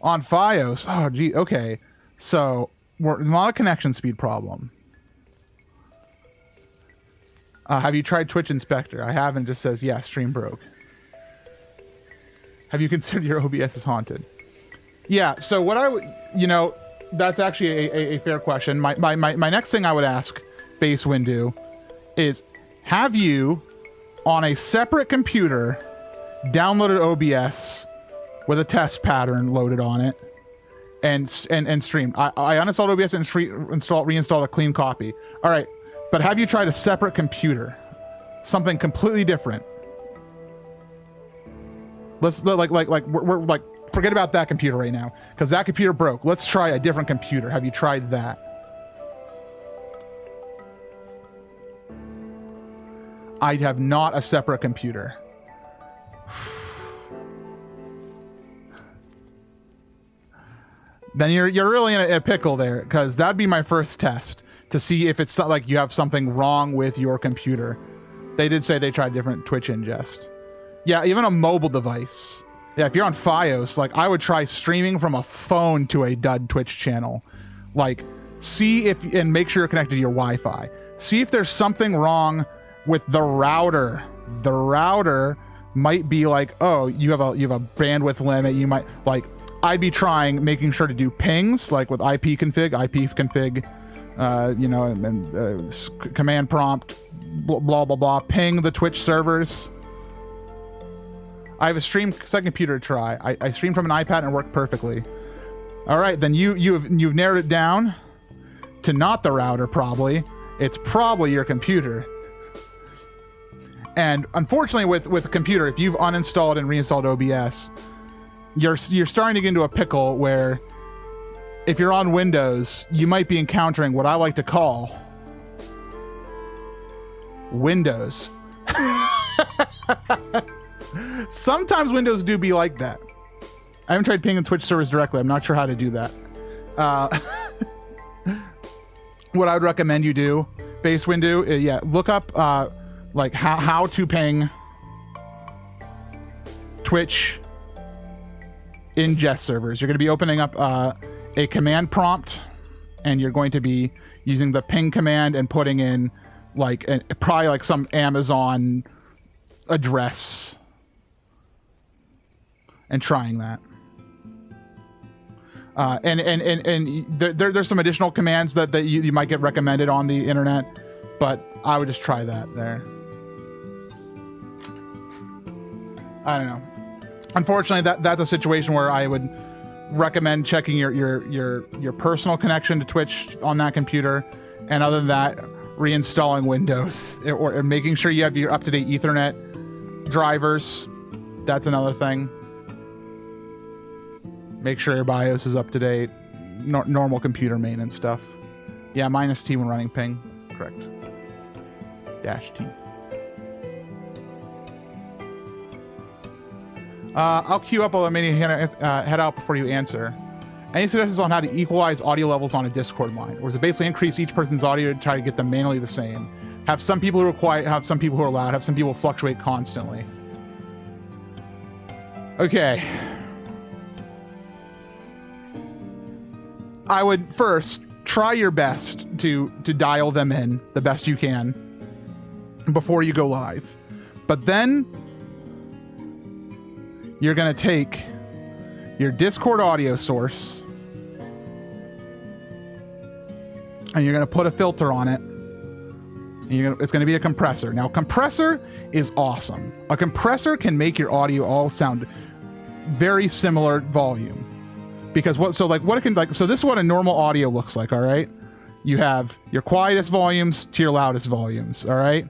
On Fios. Oh, gee. Okay. So we're not a connection speed problem. Have you tried Twitch Inspector? I haven't. Just says, yeah, stream broke. Have you considered your OBS is haunted? Yeah. So what I would, that's actually a fair question. My next thing I would ask Base Windu is, have you on a separate computer downloaded OBS with a test pattern loaded on it and streamed? I uninstalled OBS and reinstalled a clean copy. All right. But have you tried a separate computer? Something completely different. Let's we're like, forget about that computer right now, because that computer broke. Let's try a different computer. Have you tried that? I have not a separate computer. Then you're really in a pickle there, because that'd be my first test to see if it's like you have something wrong with your computer. They did say they tried different Twitch ingest. Yeah, even a mobile device. Yeah, if you're on Fios, like I would try streaming from a phone to a dud Twitch channel. Like, see if, and make sure you're connected to your Wi-Fi. See if there's something wrong with the router. The router might be like, oh, you have a bandwidth limit. You might, like, I'd be trying, making sure to do pings, like with IP config, command prompt, blah, blah, blah, ping the Twitch servers. I have a second computer to try. I streamed from an iPad and it worked perfectly. All right, then you've narrowed it down to not the router, probably. It's probably your computer. And unfortunately with a computer, if you've uninstalled and reinstalled OBS, you're starting to get into a pickle where if you're on Windows, you might be encountering what I like to call Windows. Sometimes Windows do be like that. I haven't tried pinging Twitch servers directly. I'm not sure how to do that. What I would recommend you do, Base Windu, look up like how to ping Twitch ingest servers. You're going to be opening up a command prompt, and you're going to be using the ping command and putting in like probably like some Amazon address and trying that. And there's some additional commands that you might get recommended on the internet, but I would just try that there. I don't know. Unfortunately, that's a situation where I would recommend checking your personal connection to Twitch on that computer, and other than that, reinstalling Windows or making sure you have your up-to-date Ethernet drivers. That's another thing. Make sure your BIOS is up to date. Normal computer maintenance stuff. Yeah, -T when running ping. Correct. -T. I'll queue up a mini head out before you answer. Any suggestions on how to equalize audio levels on a Discord line? Or is it basically increase each person's audio to try to get them manually the same? Have some people who are quiet, have some people who are loud, have some people fluctuate constantly. Okay. I would first try your best to dial them in the best you can before you go live. But then you're going to take your Discord audio source and you're going to put a filter on it. And it's going to be a compressor. Now, compressor is awesome. A compressor can make your audio all sound very similar volume. Because so this is what a normal audio looks like, all right? You have your quietest volumes to your loudest volumes, all right?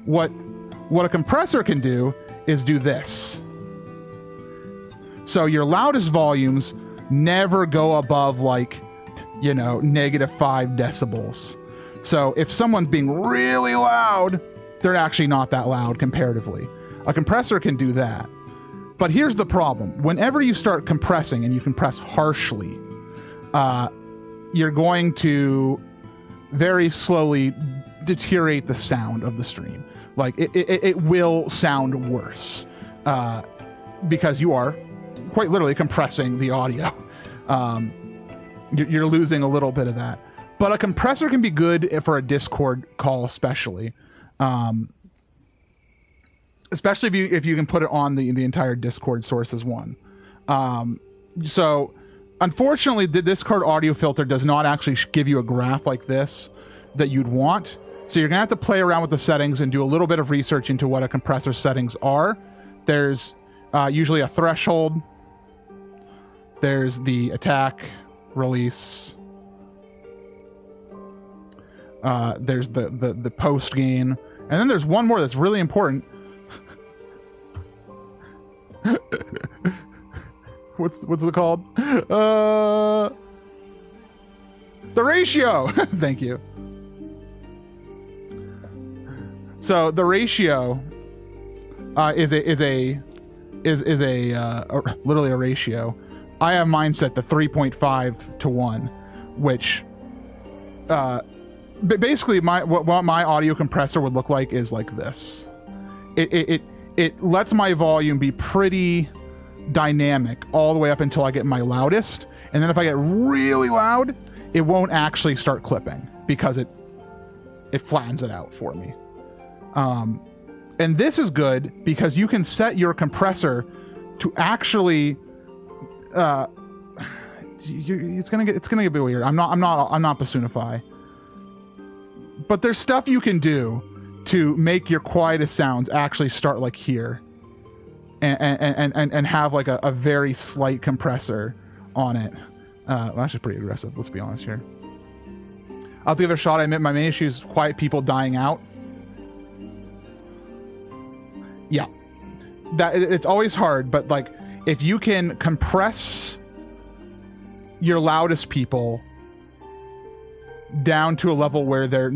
What a compressor can do is do this. So your loudest volumes never go above like, you know, -5 decibels. So if someone's being really loud, they're actually not that loud comparatively. A compressor can do that. But here's the problem. Whenever you start compressing and you compress harshly, you're going to very slowly deteriorate the sound of the stream. Like it will sound worse because you are quite literally compressing the audio. You're losing a little bit of that. But a compressor can be good for a Discord call, especially. Especially if you can put it on the entire Discord source as one. So unfortunately, the Discord audio filter does not actually give you a graph like this that you'd want. So you're gonna have to play around with the settings and do a little bit of research into what a compressor settings are. There's usually a threshold. There's the attack, release. There's the post gain. And then there's one more that's really important. What's it called? The ratio. Thank you. So the ratio is literally a ratio. I have mine set to 3.5 to 1, which basically what my audio compressor would look like is like this. It lets my volume be pretty dynamic all the way up until I get my loudest, and then if I get really loud, it won't actually start clipping because it flattens it out for me. And this is good because you can set your compressor to actually it's gonna get a bit weird. I'm not Basoonify, but there's stuff you can do to make your quietest sounds actually start like here and have like a very slight compressor on it. Well, that's just pretty aggressive, let's be honest here. I'll give it a shot. I admit my main issue is quiet people dying out. Yeah, it's always hard, but like if you can compress your loudest people down to a level where they're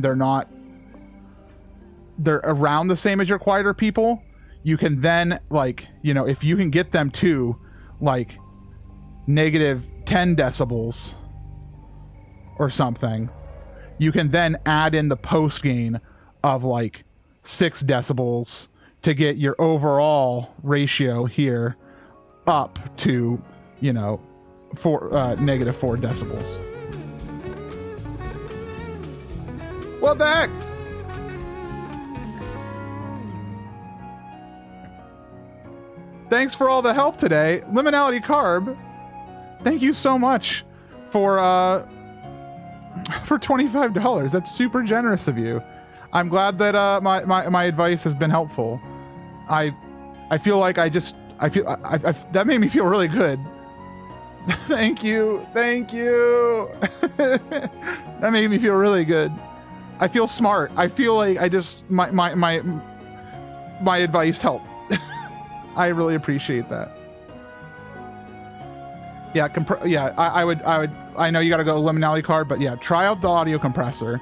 around the same as your quieter people, you can then, like, you know, if you can get them to like -10 decibels or something, you can then add in the post gain of like 6 decibels to get your overall ratio here up to, you know, -4 decibels. What the heck? Thanks for all the help today, Liminality Carb. Thank you so much for $25. That's super generous of you. I'm glad that my advice has been helpful. I feel like I that made me feel really good. Thank you. That made me feel really good. I feel smart. I feel like my advice helped. I really appreciate that. Yeah, I would. I know you got to go Liminality Card, but yeah, try out the audio compressor.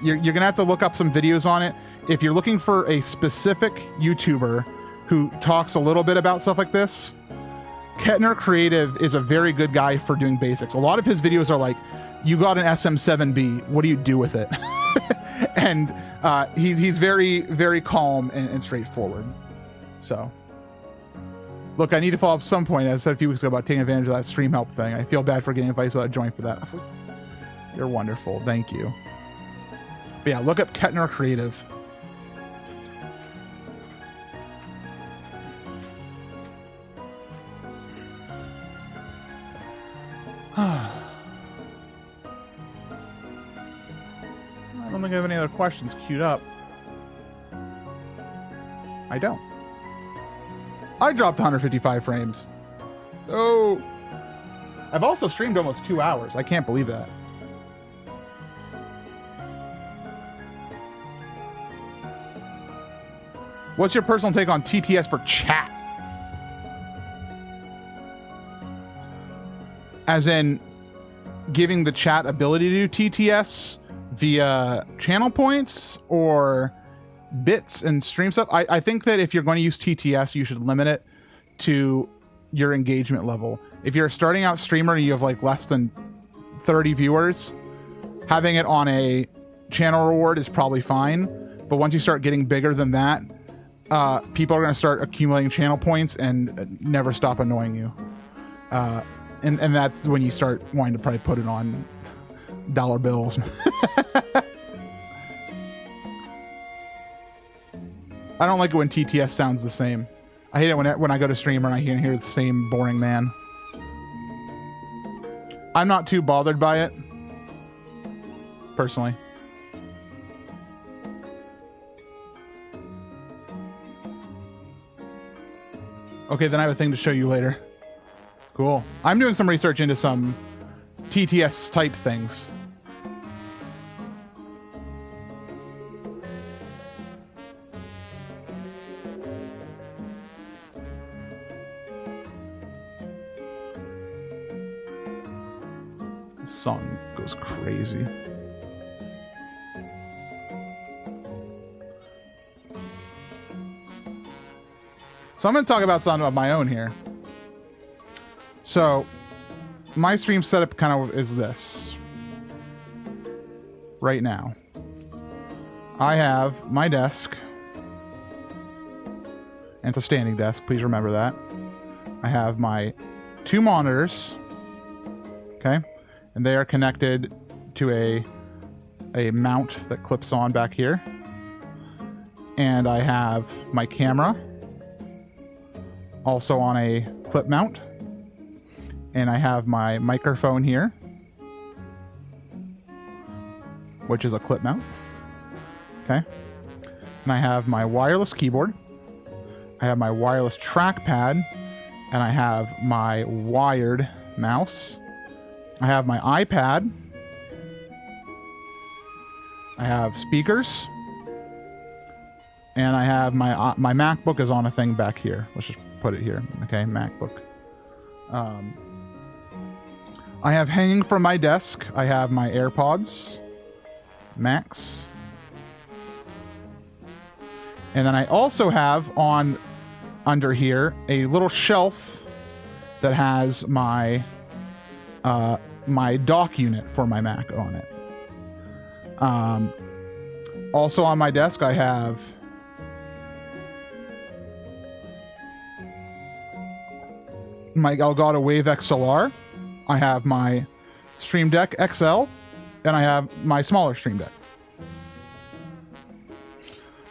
You're gonna have to look up some videos on it. If you're looking for a specific YouTuber who talks a little bit about stuff like this, Kettner Creative is a very good guy for doing basics. A lot of his videos are like, you got an SM7B, what do you do with it? and he's very, very calm and straightforward. So, look, I need to follow up some point, as I said a few weeks ago, about taking advantage of that stream help thing. I feel bad for getting advice without joining for that. You're wonderful. Thank you. But yeah, look up Kettner Creative. I don't think I have any other questions queued up. I don't. I dropped 155 frames. Oh. I've also streamed almost 2 hours. I can't believe that. What's your personal take on TTS for chat? As in giving the chat ability to do TTS via channel points or bits and stream stuff? I think that if you're going to use TTS, you should limit it to your engagement level. If you're a starting out streamer and you have like less than 30 viewers, having it on a channel reward is probably fine. But once you start getting bigger than that, people are going to start accumulating channel points and never stop annoying you. And that's when you start wanting to probably put it on dollar bills. I don't like it when TTS sounds the same. I hate it when I go to streamer and I can hear the same boring man. I'm not too bothered by it, personally. Okay, then I have a thing to show you later. Cool. I'm doing some research into some TTS type things. This song goes crazy. So I'm going to talk about something of my own here. So my stream setup kind of is this. Right now, I have my desk, and it's a standing desk, please remember that. I have my 2 monitors, okay, and they are connected to a mount that clips on back here. And I have my camera also on a clip mount. And I have my microphone here, which is a clip mount. Okay. And I have my wireless keyboard. I have my wireless trackpad. And I have my wired mouse. I have my iPad. I have speakers. And I have my MacBook is on a thing back here. Let's just put it here. Okay, MacBook. I have hanging from my desk, I have my AirPods Max. And then I also have on under here a little shelf that has my my dock unit for my Mac on it. Also on my desk I have my Elgato Wave XLR. I have my Stream Deck XL, and I have my smaller Stream Deck.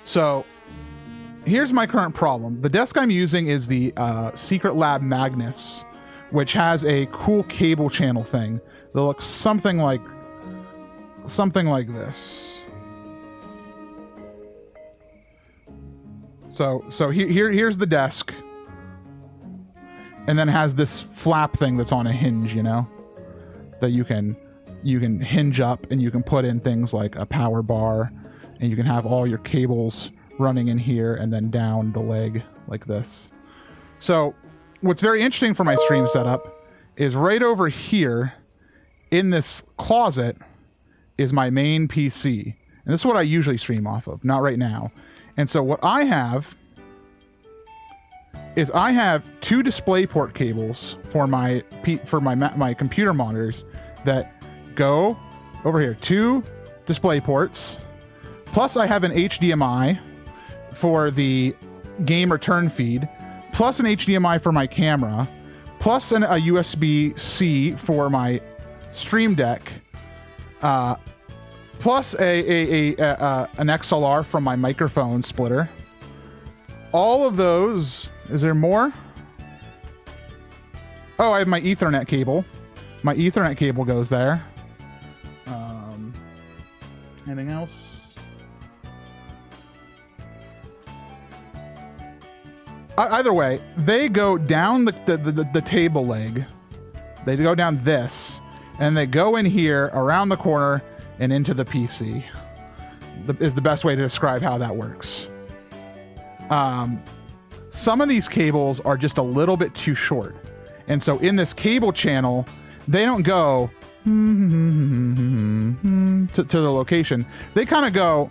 So here's my current problem. The desk I'm using is the Secret Lab Magnus, which has a cool cable channel thing that looks something like this. So here's the desk. And then it has this flap thing that's on a hinge, you know, that you can hinge up and you can put in things like a power bar, and you can have all your cables running in here and then down the leg like this. So what's very interesting for my stream setup is right over here in this closet is my main PC. And this is what I usually stream off of, not right now. And so what I have is I have 2 DisplayPort cables for my computer monitors that go over here. 2 DisplayPorts Plus I have an HDMI for the game return feed, plus an HDMI for my camera, plus a USB-C for my Stream Deck, plus an XLR from my microphone splitter. All of those. Is there more? Oh, I have my Ethernet cable. My Ethernet cable goes there. Anything else? Either way, they go down the table leg. They go down this, and they go in here, around the corner, and into the PC. Is the best way to describe how that works. Some of these cables are just a little bit too short. And so in this cable channel, they don't go to the location. They kind of go,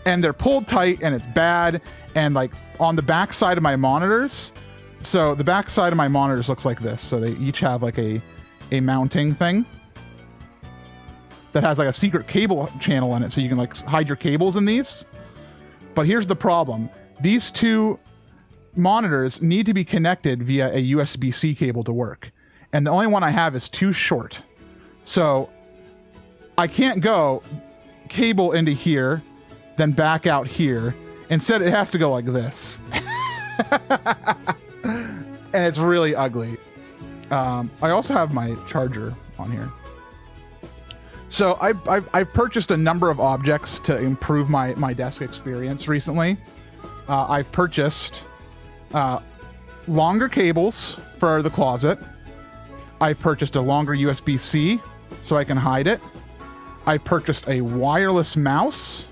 and they're pulled tight, and it's bad. And like on the back side of my monitors, so the back side of my monitors looks like this. So they each have like a mounting thing that has like a secret cable channel in it, so you can like hide your cables in these. But here's the problem. These two monitors need to be connected via a USB-C cable to work. And the only one I have is too short. So I can't go cable into here, then back out here. Instead, it has to go like this. And it's really ugly. I also have my charger on here. So I've purchased a number of objects to improve my desk experience recently. I've purchased longer cables for the closet. I've purchased a longer USB-C so I can hide it. I purchased a wireless mouse.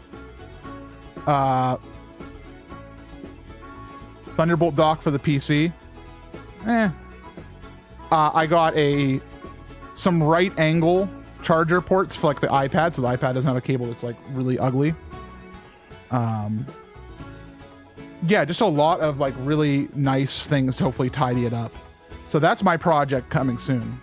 Thunderbolt dock for the PC. I got some right angle charger ports for like the iPad, so the iPad doesn't have a cable that's like really ugly. Yeah, just a lot of like really nice things to hopefully tidy it up. So that's my project coming soon.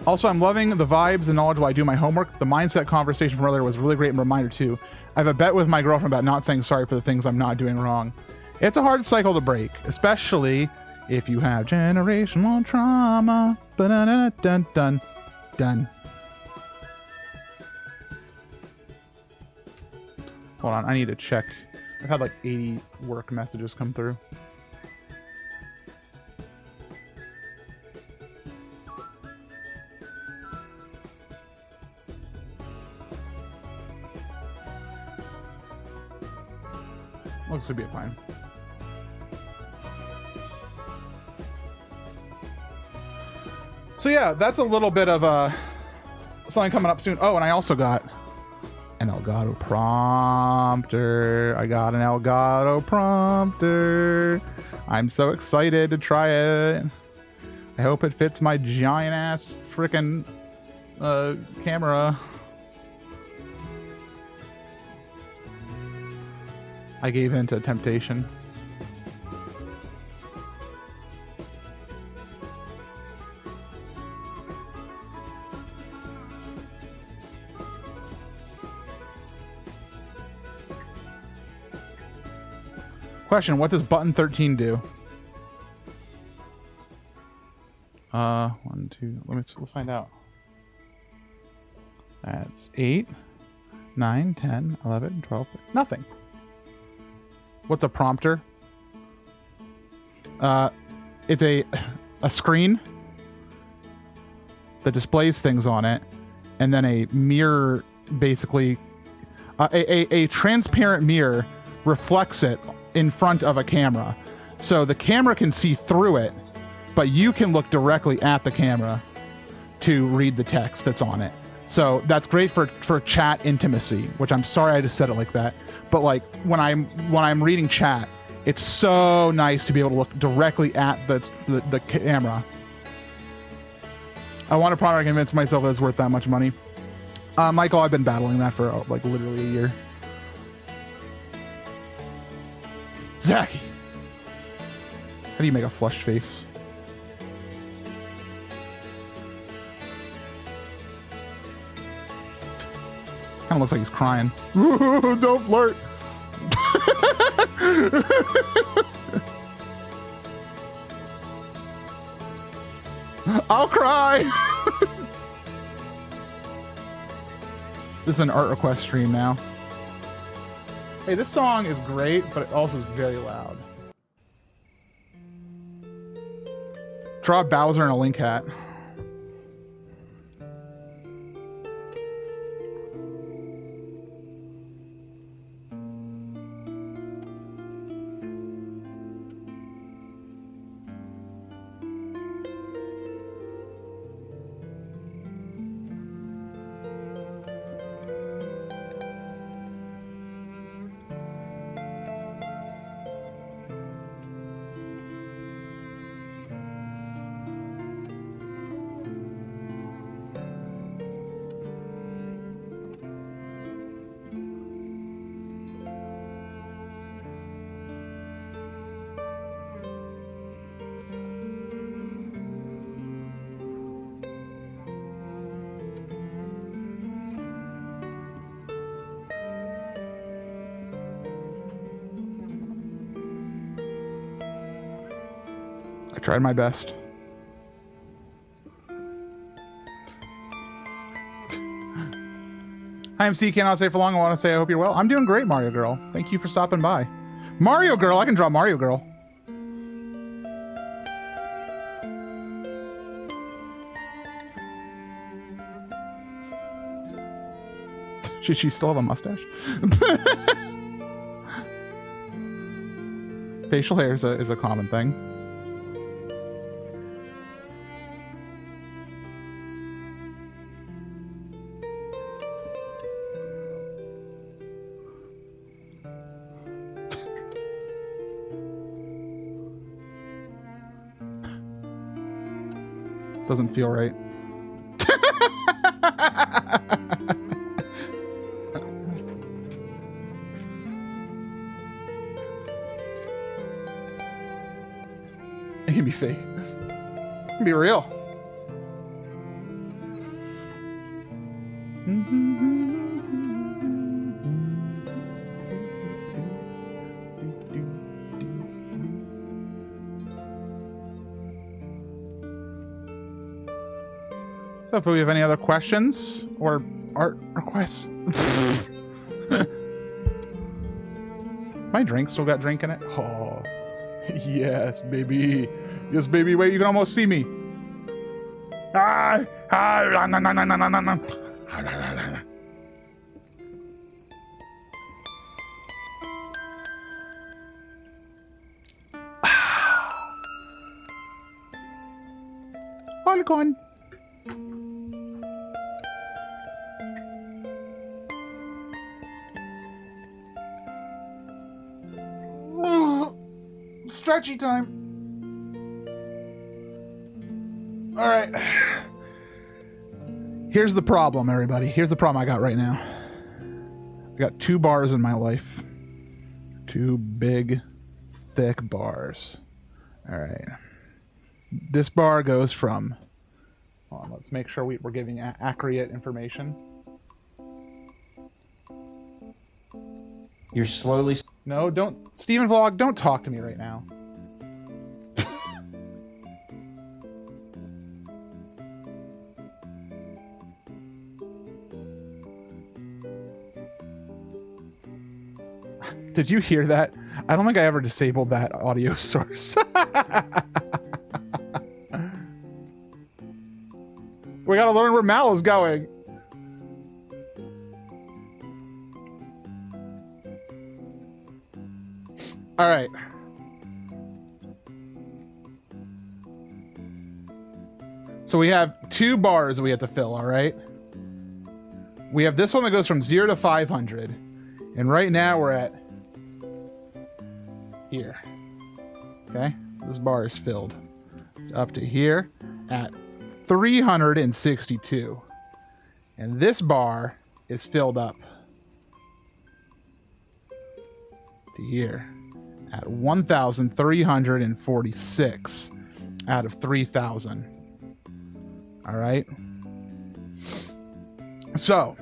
Also, I'm loving the vibes and knowledge while I do my homework. The mindset conversation from earlier was really great and reminder too. I have a bet with my girlfriend about not saying sorry for the things I'm not doing wrong. It's a hard cycle to break, especially if you have generational trauma. Dun. Hold on, I need to check. I've had like 80 work messages come through. Looks to be fine. So yeah, that's a little bit of something coming up soon. Oh, and I also got an Elgato prompter. I got an Elgato prompter. I'm so excited to try it. I hope it fits my giant ass freaking camera. I gave in to temptation. Question, what does button 13 do? 1, 2, let's find out. That's 8, 9, 10, 11, 12, nothing. What's a prompter? It's a screen that displays things on it, and then a mirror, basically, a transparent mirror reflects it in front of a camera. So the camera can see through it, but you can look directly at the camera to read the text that's on it. So that's great for chat intimacy, which I'm sorry I just said it like that. But like when I'm reading chat, it's so nice to be able to look directly at the camera. I want to probably convince myself that it's worth that much money. Michael, I've been battling that for like literally a year. Zachy! How do you make a flushed face? Kind of looks like he's crying. Ooh, don't flirt. I'll cry. This is an art request stream now. Hey, this song is great, but it also is very loud. Draw Bowser in a Link hat. I tried my best. Hi, MC. Cannot say for long. I want to say I hope you're well. I'm doing great, Mario Girl. Thank you for stopping by. Mario Girl. I can draw Mario Girl. Should she still have a mustache? Facial hair is a common thing. Doesn't feel right. It can be fake. It can be real. So if we have any other questions or art requests. My drink still got drink in it? Oh, yes, baby. Yes, baby. Wait, you can almost see me. All gone. Stretchy time. All right. Here's the problem, everybody. Here's the problem I got right now. I got 2 bars in my life. 2 big, thick bars. All right. This bar goes from... Hold on, let's make sure we're giving accurate information. You're slowly... No, don't... Steven Vlog, don't talk to me right now. Did you hear that? I don't think I ever disabled that audio source. We gotta learn where Mal is going. All right. So we have 2 bars that we have to fill, all right? We have this one that goes from 0 to 500. And right now we're at here. Okay? This bar is filled up to here at 362. And this bar is filled up to here at 1,346 out of 3,000. All right. So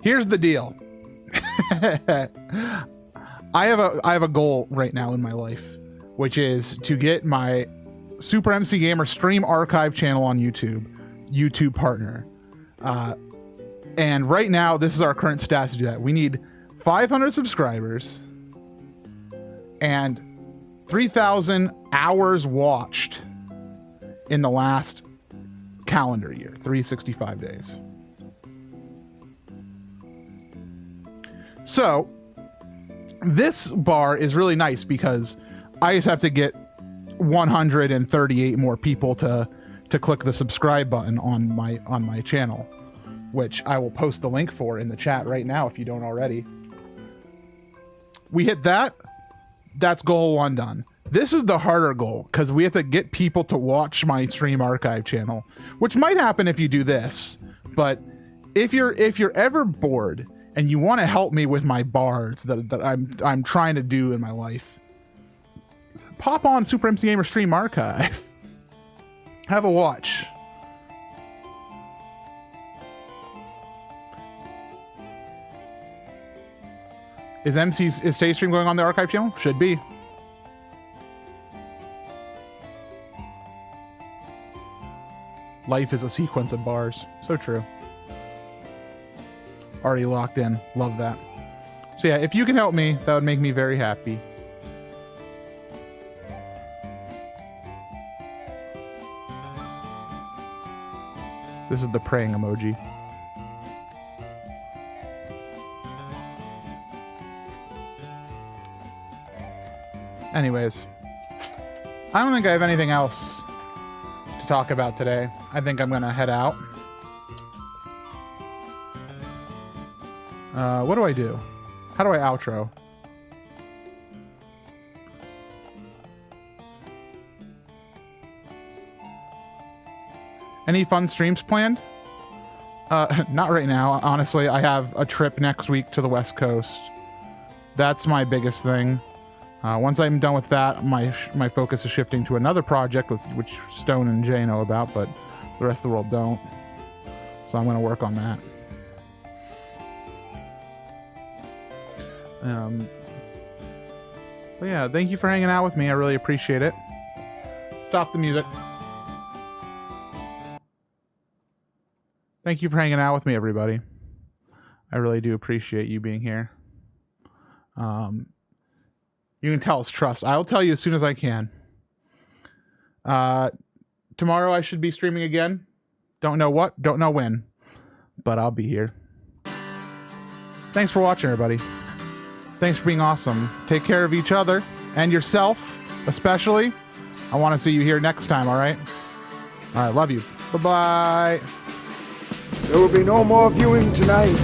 Here's the deal. I have a goal right now in my life, which is to get my Super MC Gamer stream archive channel on YouTube partner. And right now, this is our current stats to do that. We need 500 subscribers and 3,000 hours watched in the last calendar year, 365 days. So this bar is really nice because I just have to get 138 more people to click the subscribe button on my channel, which I will post the link for in the chat right now if you don't already. We hit that. That's goal 1 done. This is the harder goal because we have to get people to watch my stream archive channel, which might happen if you do this. But if you're ever bored and you want to help me with my bars that I'm trying to do in my life, pop on Super MC Gamer Stream Archive. Have a watch. Is Stage Stream going on the archive channel? Should be. Life is a sequence of bars. So true. Already locked in. Love that. So yeah, if you can help me, that would make me very happy. This is the praying emoji. Anyways, I don't think I have anything else to talk about today. I think I'm gonna head out. What do I do? How do I outro? Any fun streams planned? Not right now. Honestly, I have a trip next week to the West Coast. That's my biggest thing. Once I'm done with that, my focus is shifting to another project which Stone and Jay know about, but the rest of the world don't. So I'm going to work on that. But yeah, thank you for hanging out with me. I really appreciate it. Stop the music. Thank you for hanging out with me, everybody. I really do appreciate you being here. You can tell it's trust. I'll tell you as soon as I can. Tomorrow I should be streaming again. Don't know what, don't know when, but I'll be here. Thanks for watching, everybody. Thanks for being awesome. Take care of each other and yourself, especially. I want to see you here next time, all right? All right, love you. Bye-bye. There will be no more viewing tonight.